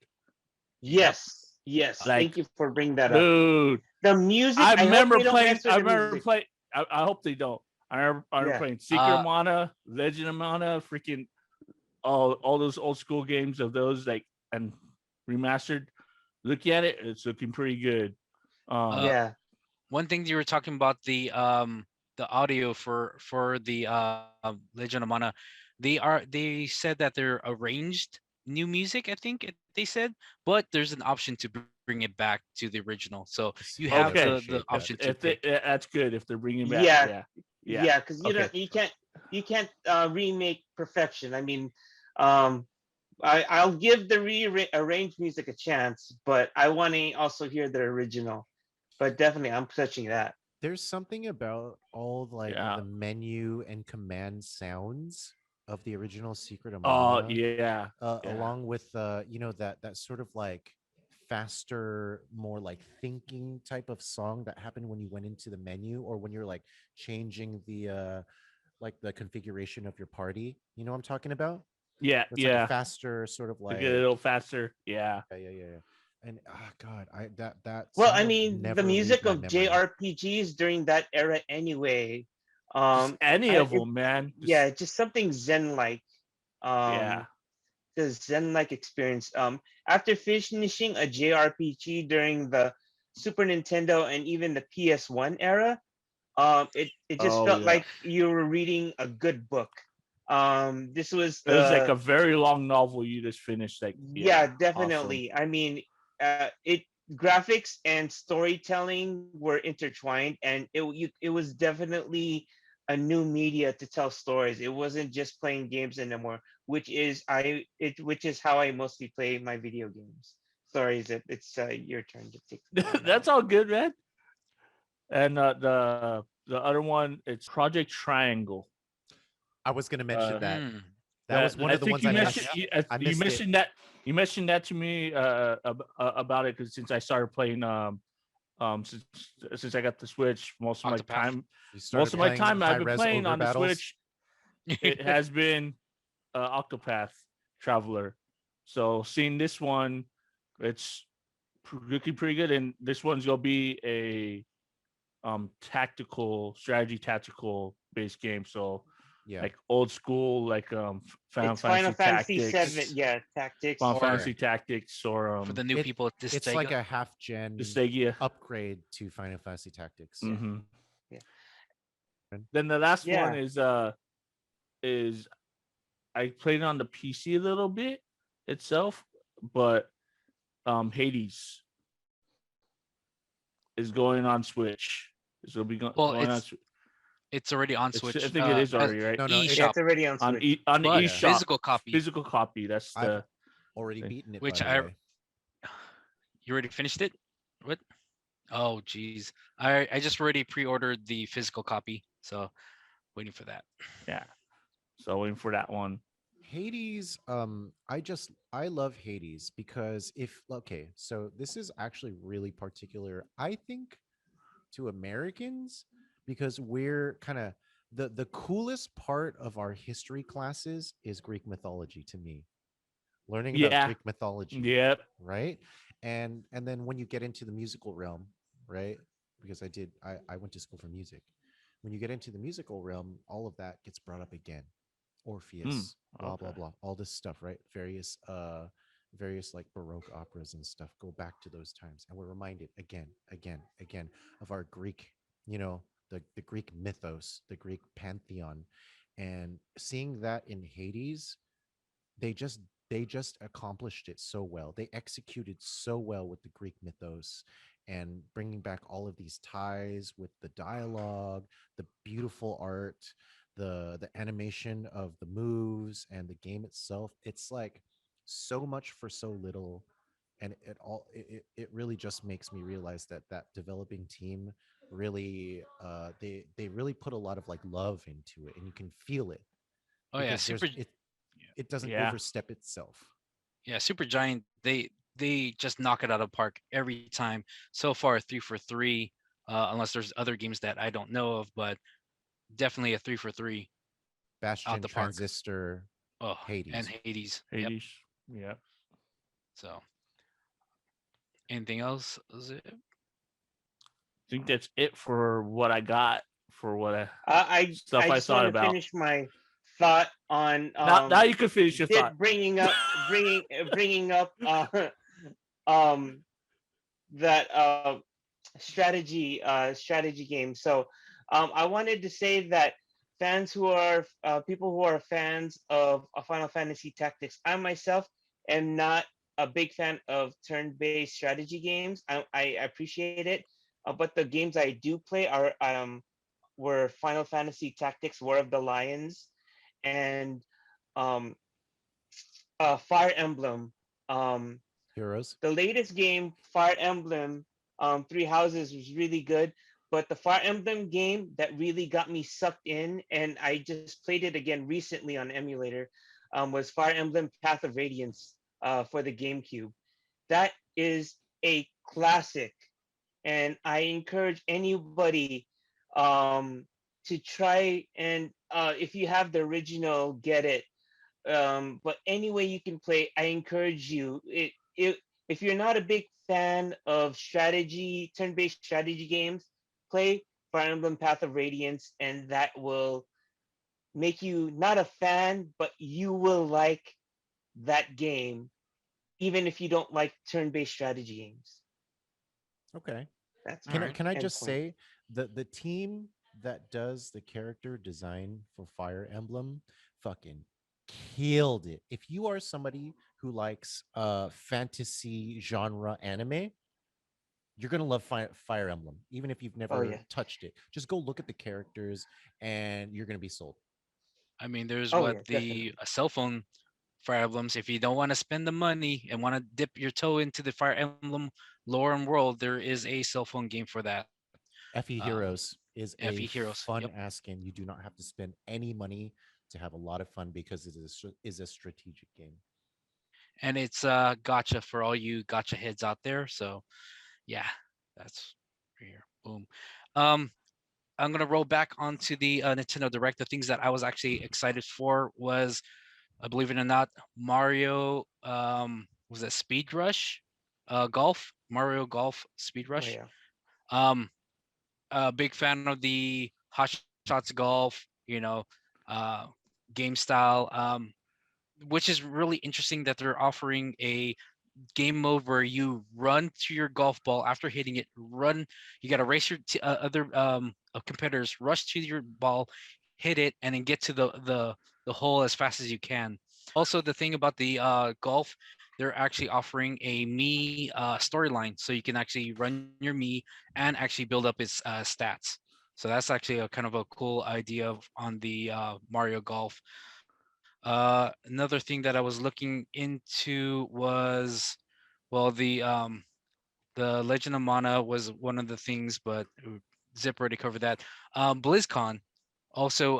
Yes. Like, Thank you for bringing that up. Dude, The music. I hope remember they don't playing. mess with I the remember music. playing. I hope they don't. I remember Yeah. playing Secret of Mana, Legend of Mana, freaking all those old school games of those like and remastered. Look at it; it's looking pretty good. Yeah. One thing you were talking about the audio for the Legend of Mana, they said that they're arranged new music. I think they said, but there's an option to bring it back to the original. So you have Okay. the option to pick. That's good if they're bringing back. Yeah. Yeah. Yeah, because Okay. you can't remake perfection. I mean, I'll give the rearranged music a chance, but I want to also hear the original. But definitely, I'm touching that. There's something about all like Yeah. the menu and command sounds of the original Secret of Oh Mana. yeah. Along with that sort of like faster, more like thinking type of song that happened when you went into the menu or when you're like changing the like the configuration of your party. You know what I'm talking about? Yeah. It's like a faster sort of To like get a little faster. Yeah. yeah. And God, that Well, song I will mean, never the leave music my of memory. JRPGs during that era, anyway. Just any of it- them, man. Yeah, just something Zen-like. Yeah. The Zen-like experience. After finishing a JRPG during the Super Nintendo and even the PS1 era, it just Oh, felt yeah. like you were reading a good book. This was It was like the a very long novel you just finished. Like yeah, awesome. definitely. I mean, it graphics and storytelling were intertwined, and it was definitely a new media to tell stories. It wasn't just playing games anymore, which is how I mostly play my video games. Sorry, Zip, it's your turn to take. the floor now. That's all good, man. And the other one, it's Project Triangle. I was gonna mention that. Hmm. That was one I of the think ones you I mentioned. missed. I You missed it. mentioned that. You mentioned that to me about it because since I started playing since I got the Switch, most of my Octopath. time You started most of my playing time I've been high-res playing ogre on the battles? Switch. It has been Octopath Traveler. So seeing this one, it's looking pretty good, and this one's gonna be a tactical strategy, tactical based game. So Yeah. like old school, like Final It's Final Fantasy Fantasy 7. Tactics, Yeah, tactics. Final Or Fantasy Tactics, or for the new It people, this it's like Sega. a half gen Nostalgia. upgrade to Final Fantasy Tactics. Yeah. Hmm. Yeah. Then the last one Yeah. is I played it on the PC a little bit itself, but Hades is going on Switch. It's gonna be Well, going on. it's already on It's, I Switch. think it is As already right No, no, Yeah, eShop, it's already on on Switch. on the but Yeah. eShop physical copy, physical copy. That's I've the already thing. beaten it, which by the I way. you already finished it. What? Oh, geez. I just already pre-ordered the physical copy, so waiting for that. yeah. So waiting for that one. Hades, I love Hades because if okay, so this is actually really particular, I think, to Americans because we're kind of the coolest part of our history classes is Greek mythology to me. Learning about Yeah. Greek mythology, Yep. right? And then when you get into the musical realm, right? Because I went to school for music. When you get into the musical realm, all of that gets brought up again. Mm, Orpheus, blah blah okay. blah, all this stuff, right? Various like Baroque operas and stuff go back to those times, and we're reminded again, again, again of our Greek, the Greek mythos, the Greek pantheon, and seeing that in Hades, they just they just accomplished it so well. They executed so well with the Greek mythos and bringing back all of these ties with the dialogue, the beautiful art, the animation of the moves and the game itself. It's like so much for so little, and it really just makes me realize that that developing team really they really put a lot of like love into it, and you can feel it Oh yeah, because Super. it doesn't Yeah. overstep itself. Yeah, Super Giant. They just knock it out of the park every time. So far, 3 for 3. Unless there's other games that I don't know of, but definitely a 3 for 3 out Bastion, the park. Transistor, Oh, and Hades. Hades. Yep. Hades. Yep. So, anything else? Is it? I think that's it for what I got for what stuff I I just thought want to about. finish my thought on Now you can finish your thought. bringing up um that strategy game. So I wanted to say that fans who are people who are fans of Final Fantasy Tactics, I myself am not a big fan of turn-based strategy games. I appreciate it, but the games I do play are were Final Fantasy Tactics War of the Lions and um, Fire Emblem. Um, Heroes. the latest game, Fire Emblem Three Houses, was really good. But the Fire Emblem game that really got me sucked in, and I just played it again recently on emulator, was Fire Emblem Path of Radiance for the GameCube. That is a classic, and I encourage anybody to try and if you have the original, get it. But any way you can play, I encourage you. If you're not a big fan of strategy, turn-based strategy games, play Fire Emblem Path of Radiance, and that will make you not a fan, but you will like that game, even if you don't like turn-based strategy games. Okay. That's All my right. Can I end just point. say the team that does the character design for Fire Emblem fucking killed it. If you are somebody who likes fantasy genre anime, you're gonna love Fire Emblem, even if you've Oh never yeah. touched it. Just go look at the characters, and you're gonna be sold. I mean, there's Oh what yeah, the definitely. cell phone Fire Emblems. If you don't want to spend the money and want to dip your toe into the Fire Emblem lore and world, there is a cell phone game for that. FE Um, Heroes is FE a Heroes. fun Yep. ass game. You do not have to spend any money to have a lot of fun because is a strategic game. And it's gotcha for all you gotcha heads out there. So yeah, that's right here. Boom. Um, I'm gonna roll back onto the Nintendo Direct. The things that I was actually excited for was believe it or not, Mario was that Speed Rush, Golf, Mario Golf Speed Oh Rush. yeah. Um, a big fan of the Hot Shots Golf, game style. Which is really interesting that they're offering a game mode where you run to your golf ball after hitting it. Run, you got to race your other competitors, rush to your ball, hit it, and then get to the hole as fast as you can. Also, the thing about the golf, they're actually offering a me storyline, so you can actually run your me and actually build up its stats. So that's actually a kind of a cool idea on the Mario Golf. Another thing that I was looking into was, well, the Legend of Mana was one of the things, but Zip already covered that. BlizzCon, also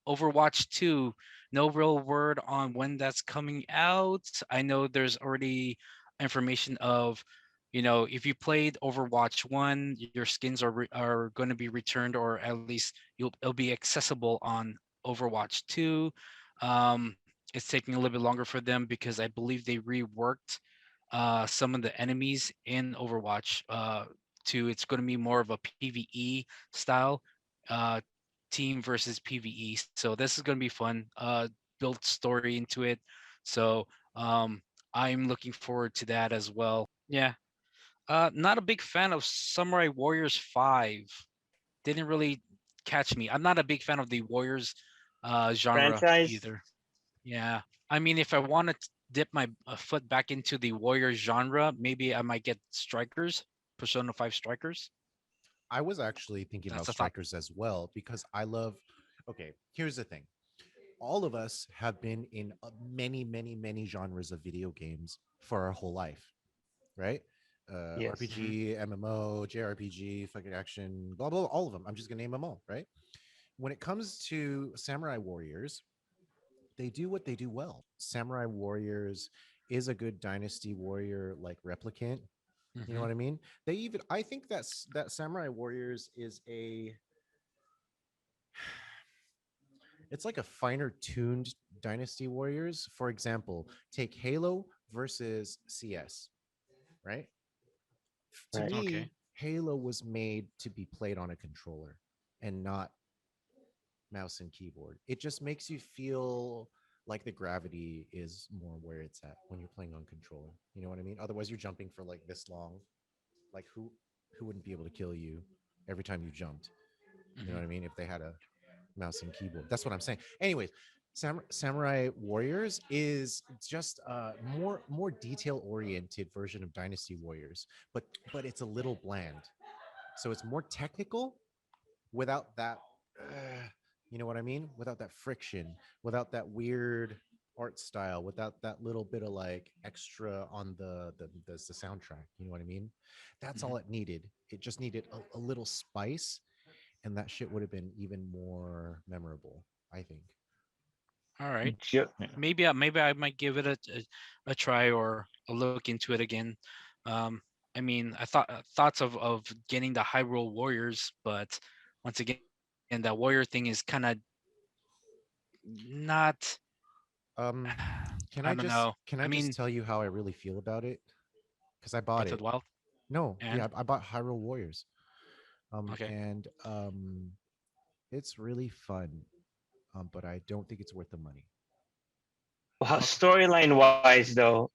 Overwatch 2. No real word on when that's coming out. I know there's already information of, if you played Overwatch 1, your skins are going to be returned, or at least it'll be accessible on Overwatch 2. It's taking a little bit longer for them because I believe they reworked some of the enemies in Overwatch to it's going to be more of a PVE style, uh, team versus PVE. So this is going to be fun. Build story into it. So I'm looking forward to that as well. Yeah. Not a big fan of Samurai Warriors 5. Didn't really catch me. I'm not a big fan of the Warriors genre Franchise. either. Yeah. I mean, if I want to dip my foot back into the warrior genre, maybe I might get Strikers, Persona 5 Strikers. I was actually thinking That's about a thought. strikers as well because I love. Okay, here's the thing. All of us have been in many, many, many genres of video games for our whole life, right? Yes. Hmm. RPG, MMO, JRPG, fucking action, blah, blah, all of them. I'm just going to name them all, right? When it comes to Samurai Warriors, they do what they do well. Samurai Warriors is a good Dynasty Warrior like replicant. You know Hmm. what I mean? They even, I think that Samurai Warriors is a, it's like a finer tuned Dynasty Warriors. For example, take Halo versus CS, right? To Right. me, Okay. Halo was made to be played on a controller and not mouse and keyboard. It just makes you feel like the gravity is more where it's at when you're playing on controller. You know what I mean? Otherwise, you're jumping for like this long. Like who wouldn't be able to kill you every time you jumped? You know Hmm. what I mean? If they had a mouse and keyboard. That's what I'm saying. Anyways, Samurai Warriors is just a more detail oriented version of Dynasty Warriors, but it's a little bland. So it's more technical without that. You know what I mean? Without that friction, without that weird art style, without that little bit of like extra on the soundtrack. You know what I mean? That's Hmm. all it needed. It just needed a little spice, and that shit would have been even more memorable, I think. All right. Yep. Yeah. Maybe I might give it a try or a look into it again. Um, I mean, I thought thoughts of getting the Hyrule Warriors, but once again, that warrior thing is kind of not. Um, I don't know. I can I mean, just tell you how I really feel about it? Because I Breath bought of the it. Wild, No, and yeah, I bought Hyrule Warriors. okay. And it's really fun. But I don't think it's worth the money. Well, Okay. storyline wise, though,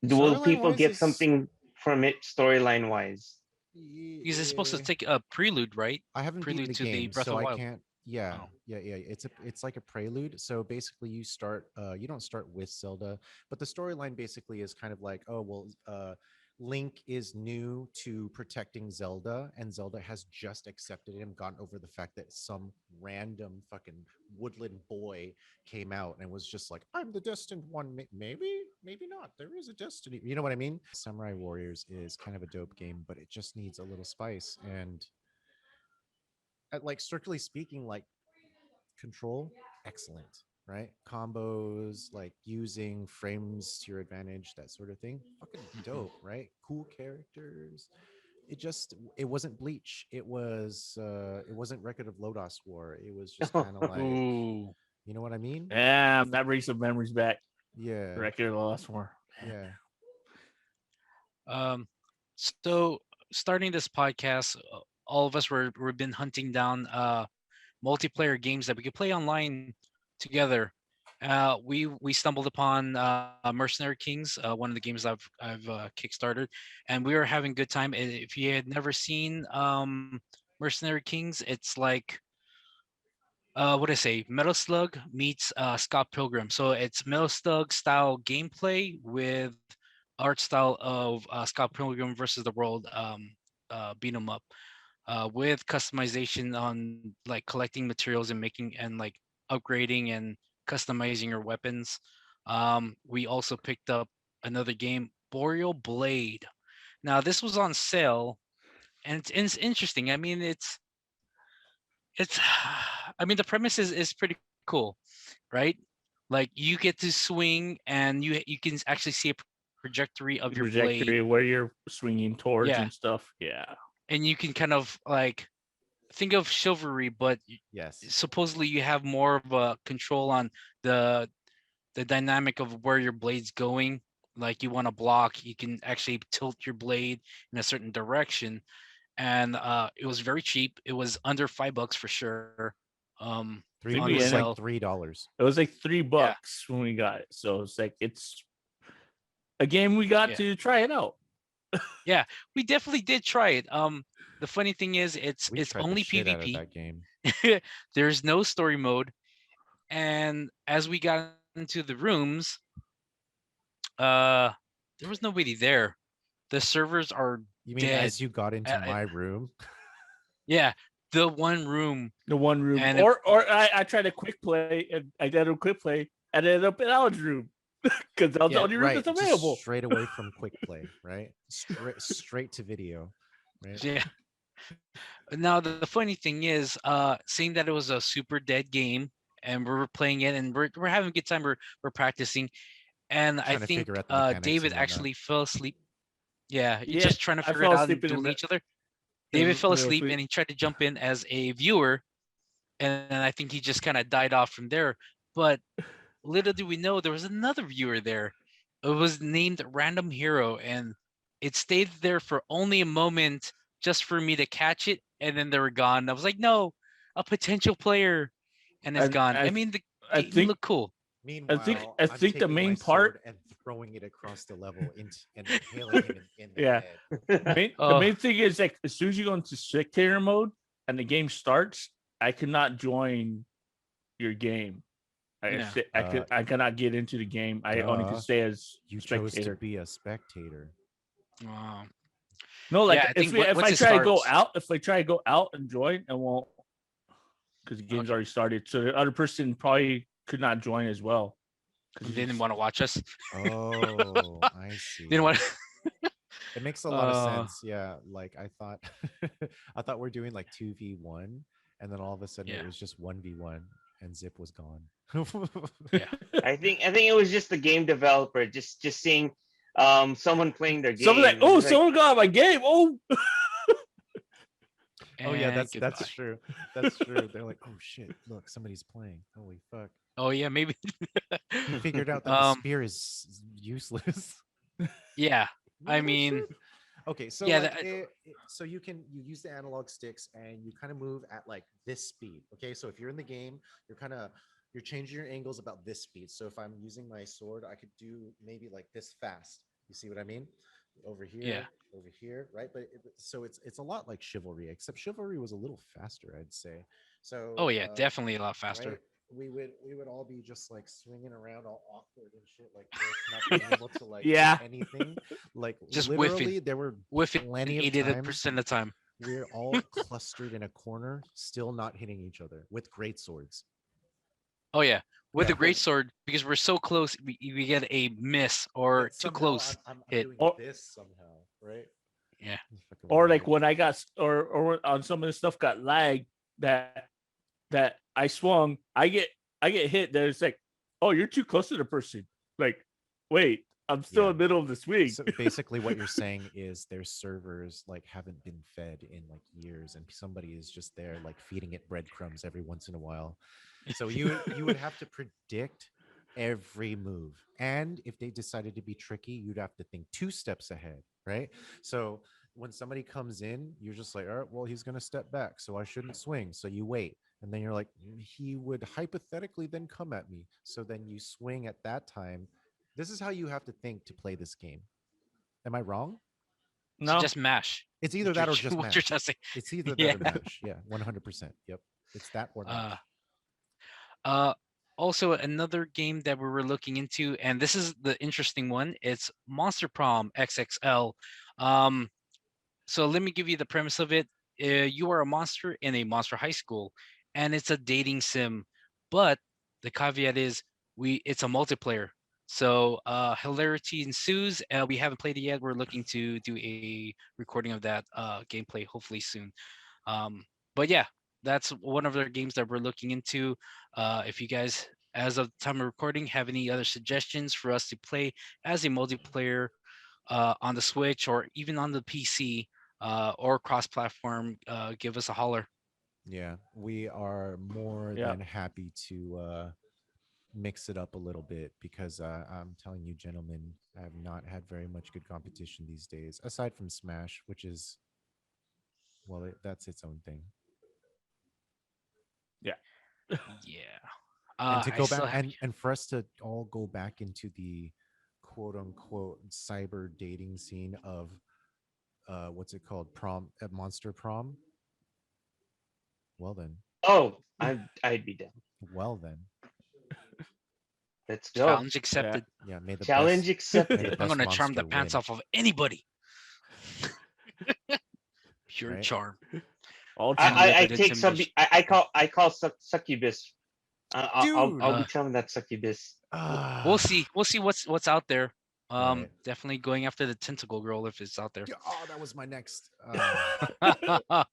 will Storyline people wise, get is something from it storyline wise? Because it's supposed to yeah, take a prelude, right? I haven't beaten Prelude the to the game, Breath so of the I Wild. can't. Yeah, Oh. yeah. It's like a prelude. So basically, you start. You don't start with Zelda, but the storyline basically is kind of like, oh well, Link is new to protecting Zelda, and Zelda has just accepted him, gotten over the fact that some random fucking woodland boy came out and was just like, I'm the destined one. Maybe, maybe not. There is a destiny. You know what I mean? Samurai Warriors is kind of a dope game, but it just needs a little spice and like strictly speaking, like control, excellent, right? Combos, like using frames to your advantage, that sort of thing, fucking Mhm. dope, right? Cool characters. It wasn't Bleach. It wasn't Record of Lodoss War. It was just kind of like, Ooh. You know what I mean? Damn, that brings some memories back. Yeah. Record of the Lost War. Yeah. So starting this podcast, all of us we've been hunting down multiplayer games that we could play online together. We stumbled upon Mercenary Kings, one of the games I've kickstarted, and we were having a good time. If you had never seen Mercenary Kings, it's like what do I say? Metal Slug meets Scott Pilgrim. So it's Metal Slug style gameplay with art style of Scott Pilgrim versus the World beat 'em up with customization on like collecting materials and making and like upgrading and customizing your weapons. We also picked up another game, Boreal Blade. Now this was on sale, and it's interesting. I mean, it's I mean the premise is pretty cool, right? Like you get to swing and you can actually see a trajectory of your blade. Trajectory where you're swinging towards Yeah. and stuff. Yeah. And you can kind of like think of chivalry, but Yes. supposedly you have more of a control on the dynamic of where your blade's going. Like you want to block, you can actually tilt your blade in a certain direction. And it was very cheap. It was under $5 for sure. Three Think on it we was sale. like $3. It was like $3 when we got it. So it's like it's a game we got Yeah. to try it out. We definitely did try it. The funny thing is it's We tried the only shit out of PvP. that game. There's no story mode. And as we got into the rooms, there was nobody there. The servers are You mean dead. as you got into I- my room? Yeah, the one room. The one room. And Or I tried a quick play and I did a quick play and ended up in Alan's room. Because that was the Yeah, only room Right. that's Just available. straight away from quick play, right? Straight to video. Right? Yeah. Now the funny thing is, seeing that it was a super dead game and we're playing it and we're having a good time, we're practicing. And I Trying to think figure out the mechanics David and whatnot. actually fell asleep. Yeah, Yeah, just trying to I figure it fell out asleep and in the dueling mi- each other. David fell middle of asleep sleep. and he tried to jump in as a viewer, and I think he just kind of died off from there. But little do we know there was another viewer there. It was named Random Hero, and it stayed there for only a moment just for me to catch it, and then they were gone. I was like, no, a potential player, and it's And gone. I I mean, the I game think looked cool. Meanwhile, I I'm think the taking main my part- sword and throwing it across the level and hailing him in the Yeah. head. the Oh. main thing is like as soon as you go into spectator mode and the game starts, I cannot join your game. Yeah. I cannot get into the game. I only Duh. can stay as You chose to spectator. be a spectator. Wow. No, like Yeah, I think if once I it try to go starts- out, if I try to go out and join, I won't because the game's Okay. already started. So the other person probably could not join as well. They didn't want to watch us. Oh, I see. Didn't want. It makes a lot of Uh, sense. Yeah, like I thought I thought we're doing like 2v1 and then all of a sudden Yeah. it was just 1v1 and Zip was gone. I think it was just the game developer just seeing someone playing their game. Someone's like, and oh, it's like, someone got my game. Oh, Oh yeah, and that's goodbye. true. That's true. They're like, oh shit, look, somebody's playing. Holy fuck. Oh yeah, maybe. He figured out that the spear is useless. Yeah, I Remember that mean, shit? Okay, so yeah, like so you use the analog sticks and you kind of move at like this speed. Okay, so if you're in the game, you're changing your angles about this speed. So if I'm using my sword, I could do maybe like this fast. You see what I mean? Over here, over here, right? But so it's a lot like Chivalry, except Chivalry was a little faster, I'd say. So oh yeah, definitely a lot faster. right? We would all be just like swinging around all awkward and shit like this, not being able to like Yeah. do anything. Like Just literally, whiffing. there were With it, plenty of 88% times of the time. we're all clustered in a corner, still not hitting each other with great swords. Oh yeah, with Yeah. a great sword because we're so close, we get a miss or But too somehow close. I'm hit. doing Or- this somehow, right? Yeah. It's fucking or like weird. when I got or on some of the stuff got lagged that I swung, I get hit. That it's like, oh, you're too close to the person. Like, wait, I'm still Yeah. in the middle of this week. So basically, what you're saying is their servers like haven't been fed in like years, and somebody is just there like feeding it breadcrumbs every once in a while. So you would have to predict every move, and if they decided to be tricky, you'd have to think 2 steps ahead, right? So when somebody comes in, you're just like, all right, well, he's gonna step back, so I shouldn't swing. So you wait, and then you're like, he would hypothetically then come at me. So then you swing at that time. This is how you have to think to play this game. Am I wrong? So No, just mash. It's either that or just what you're mash. just saying. It's either that Yeah. or mash. Yeah, 100%. Yep. It's that or mash. Uh, also another game that we were looking into, and this is the interesting one. It's Monster Prom XXL. So let me give you the premise of it. You are a monster in a monster high school, and it's a dating sim. But the caveat is it's a multiplayer. So hilarity ensues. We haven't played it yet. We're looking to do a recording of that gameplay hopefully soon. But yeah, that's one of their games that we're looking into. If you guys, as of the time of recording, have any other suggestions for us to play as a multiplayer on the Switch or even on the PC or cross-platform, give us a holler. Yeah, we are more Yeah. than happy to mix it up a little bit because I'm telling you, gentlemen, I have not had very much good competition these days, aside from Smash, which is, well, that's its own thing. yeah. Yeah. And to I go still back have. and for us to all go back into the quote unquote cyber dating scene of what's it called, prom, Monster Prom. Well then, Oh, I'd be down. well then, Let's go. Challenge accepted. yeah. May the Challenge best, may the accepted. I'm best gonna charm the monster pants win, off of anybody. Pure right? charm. All And a I, little I bit of take some. intimidation. I call succubus. I'll be Dude! telling that succubus. We'll see. We'll see what's out there. Alright. Definitely going after the tentacle girl if it's out there. Oh, that was my next. All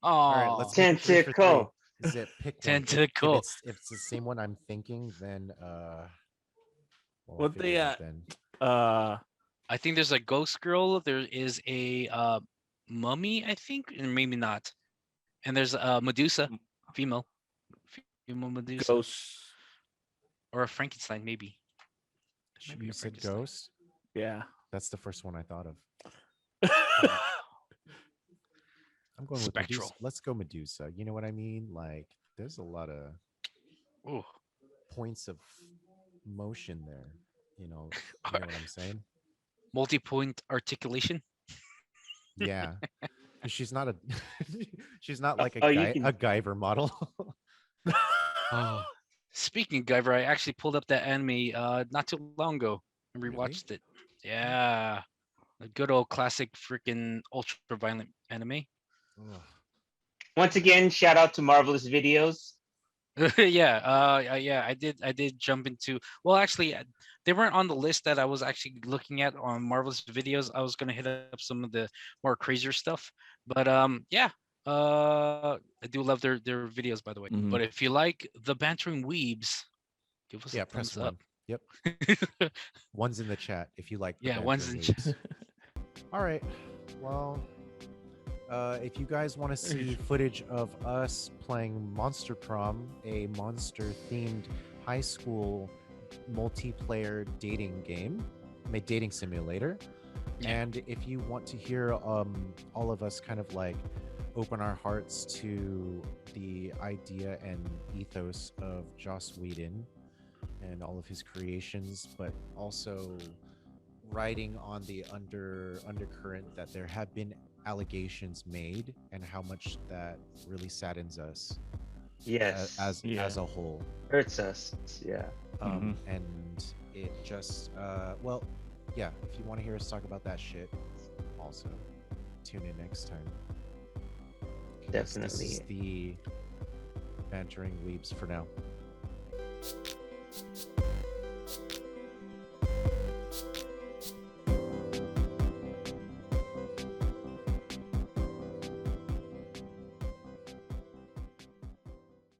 All right, let's make it 3 for 3. Tentacle. Zip, pick one. Tentacle. If it's the same one I'm thinking, then well, I'll What figure they it out then. I think there's a ghost girl. There is a mummy, I think, and maybe not. And there's a Medusa, female Medusa, ghosts. or a Frankenstein, maybe. Maybe You a said Frankenstein. ghost. Yeah. That's the first one I thought of. I'm going with Spectral. Medusa. Let's go Medusa. You know what I mean? Like, there's a lot of Ooh. points of motion there. You know what I'm saying? Multi-point articulation. Yeah. She's not a she's not like Oh, a you guy can- a Guyver model. Oh. Speaking of Guyver, I actually pulled up that anime not too long ago and Really? rewatched it. Yeah. A good old classic freaking ultra violent anime. Ugh. Once again, shout out to Marvelous Videos. yeah, I did jump into, well, actually, they weren't on the list that I was actually looking at on Marvel's videos. I was gonna hit up some of the more crazier stuff, but yeah, I do love their videos, by the way. Mhm. But if you like the Bantering Weebs, give us Yeah, a press thumbs up. 1. Yep. One's in the chat if you like the Yeah, one's Bantering in Weebs. All right. Well, if you guys want to see footage of us playing Monster Prom, a monster-themed high school multiplayer dating game, dating simulator, Yeah. and if you want to hear all of us kind of like open our hearts to the idea and ethos of Joss Whedon and all of his creations, but also riding on the undercurrent that there have been allegations made and how much that really saddens us Yes. as a whole. Hurts us. Yeah. And it just well, yeah, if you want to hear us talk about that shit, also tune in next time. 'Cause This is Definitely. the Bantering Weebs for now.